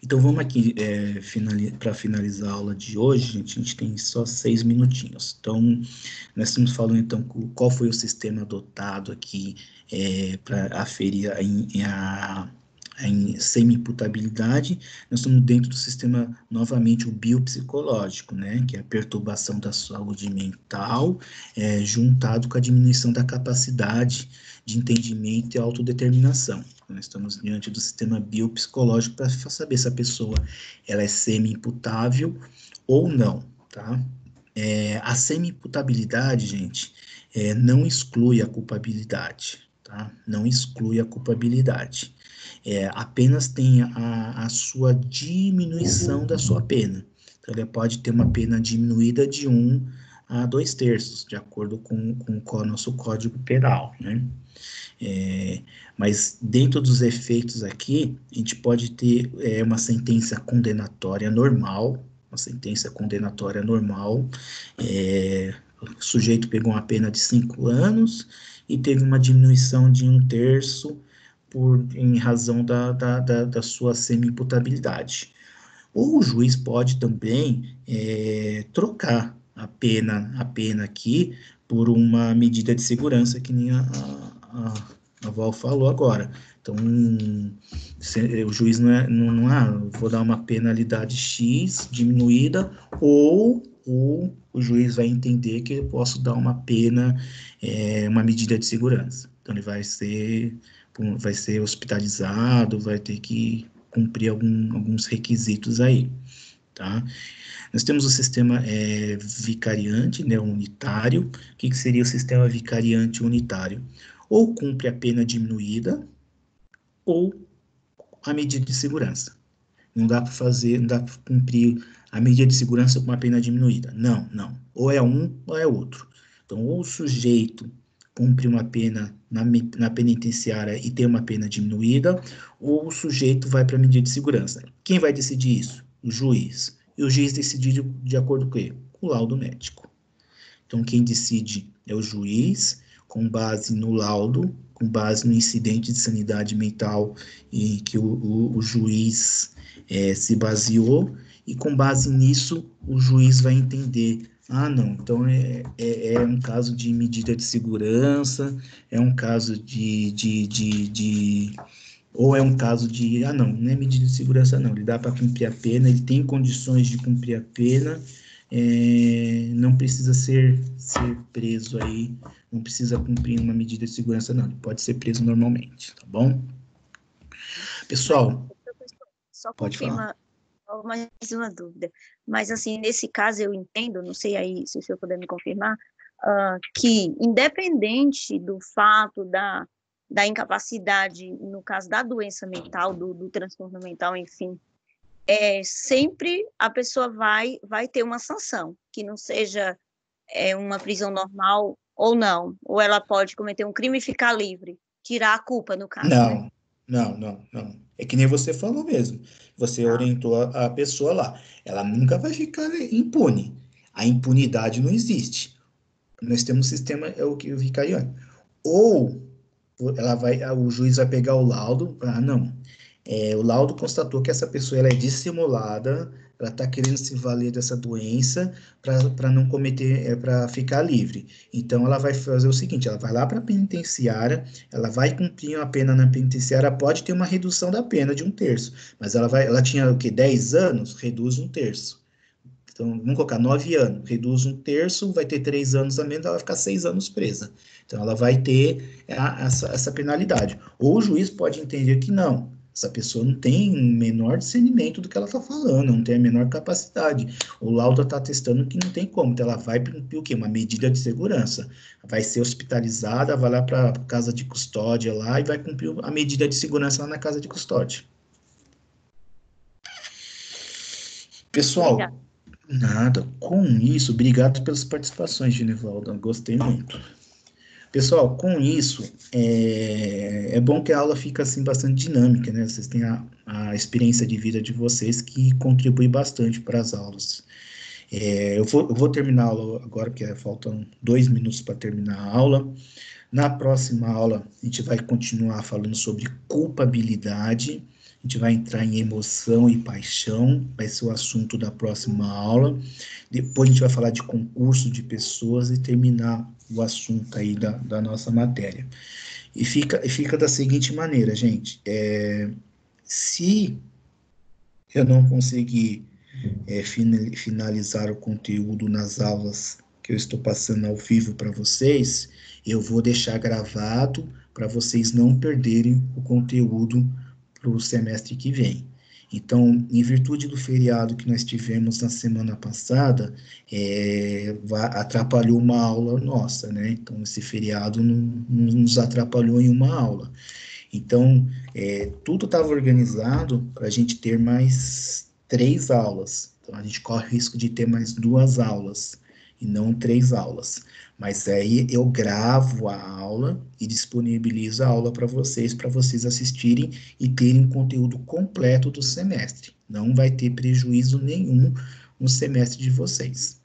Então vamos aqui, para finalizar a aula de hoje, gente, a gente tem só 6 minutinhos. Então, nós estamos falando então qual foi o sistema adotado aqui para aferir a semi-imputabilidade. Nós estamos dentro do sistema, novamente, o biopsicológico, né, que é a perturbação da saúde mental, juntado com a diminuição da capacidade de entendimento e autodeterminação. Nós estamos diante do sistema biopsicológico para saber se a pessoa ela é semi-imputável ou não, tá? A semi-imputabilidade, gente, não exclui a culpabilidade, tá? Não exclui a culpabilidade. Apenas tem a sua diminuição da sua pena. Então, ele pode ter uma pena diminuída de 1 a 2/3, de acordo com o nosso Código Penal, né? Mas dentro dos efeitos aqui, a gente pode ter uma sentença condenatória normal, o sujeito pegou uma pena de 5 anos e teve uma diminuição de 1/3 em razão da sua semi-imputabilidade. Ou o juiz pode também trocar a pena aqui por uma medida de segurança, que nem a Val falou agora. Então, o juiz vou dar uma penalidade X diminuída, ou o juiz vai entender que eu posso dar uma pena, uma medida de segurança. Então, ele vai ser hospitalizado, vai ter que cumprir alguns requisitos aí, tá? Nós temos o sistema vicariante, né, unitário. O que seria o sistema vicariante unitário? Ou cumpre a pena diminuída, ou a medida de segurança. Não dá para fazer, não dá para cumprir a medida de segurança com uma pena diminuída. Não, não. Ou é um ou é outro. Então, ou o sujeito cumpre uma pena na penitenciária e tem uma pena diminuída, ou o sujeito vai para a medida de segurança. Quem vai decidir isso? O juiz. E o juiz decide de acordo com o quê? Com o laudo médico. Então, quem decide é o juiz, com base no laudo, com base no incidente de sanidade mental em que o juiz se baseou, e com base nisso, o juiz vai entender, não, então é um caso de medida de segurança, é um caso ou é um caso de, não é medida de segurança não, ele dá para cumprir a pena, ele tem condições de cumprir a pena, não precisa ser preso aí, não precisa cumprir uma medida de segurança não, ele pode ser preso normalmente, tá bom? Pessoal, só pode falar. Mais uma dúvida, mas assim, nesse caso eu entendo, não sei aí se o senhor puder me confirmar, que independente do fato da incapacidade, no caso da doença mental, do transtorno mental, enfim, sempre a pessoa vai ter uma sanção, que não seja uma prisão normal ou não, ou ela pode cometer um crime e ficar livre, tirar a culpa, no caso, né? Não. É que nem você falou mesmo. Você orientou a pessoa lá. Ela nunca vai ficar impune. A impunidade não existe. Nós temos um sistema, o vicariante. Ou o juiz vai pegar o laudo, não. O laudo constatou que essa pessoa ela é dissimulada, ela está querendo se valer dessa doença para não cometer, para ficar livre. Então, ela vai fazer o seguinte, ela vai lá para a penitenciária, ela vai cumprir a pena na penitenciária, pode ter uma redução da pena de 1/3, mas ela tinha o quê? 10 anos? Reduz 1/3. Então, vamos colocar 9 anos, reduz 1/3, vai ter 3 anos a menos, ela vai ficar 6 anos presa. Então, ela vai ter essa penalidade. Ou o juiz pode entender que não, essa pessoa não tem o menor discernimento do que ela está falando, não tem a menor capacidade. O laudo está atestando que não tem como, então ela vai cumprir o quê? Uma medida de segurança. Vai ser hospitalizada, vai lá para a casa de custódia lá e vai cumprir a medida de segurança lá na casa de custódia. Pessoal, obrigado. Nada, com isso, obrigado pelas participações, Genivaldo, gostei muito. Pessoal, com isso, é bom que a aula fica assim bastante dinâmica, né? Vocês têm a experiência de vida de vocês que contribui bastante para as aulas. Eu vou terminar a aula agora, porque faltam 2 minutos para terminar a aula. Na próxima aula, a gente vai continuar falando sobre culpabilidade. A gente vai entrar em emoção e paixão, vai ser o assunto da próxima aula. Depois a gente vai falar de concurso de pessoas e terminar o assunto aí da nossa matéria. E fica da seguinte maneira, gente. Se eu não conseguir finalizar o conteúdo nas aulas que eu estou passando ao vivo para vocês, eu vou deixar gravado para vocês não perderem o conteúdo para o semestre que vem. Então, em virtude do feriado que nós tivemos na semana passada, atrapalhou uma aula nossa, né? Então, esse feriado não nos atrapalhou em uma aula. Então, tudo estava organizado para a gente ter mais 3 aulas. Então, a gente corre o risco de ter mais 2 aulas, e não 3 aulas. Mas aí eu gravo a aula e disponibilizo a aula para vocês assistirem e terem o conteúdo completo do semestre. Não vai ter prejuízo nenhum no semestre de vocês.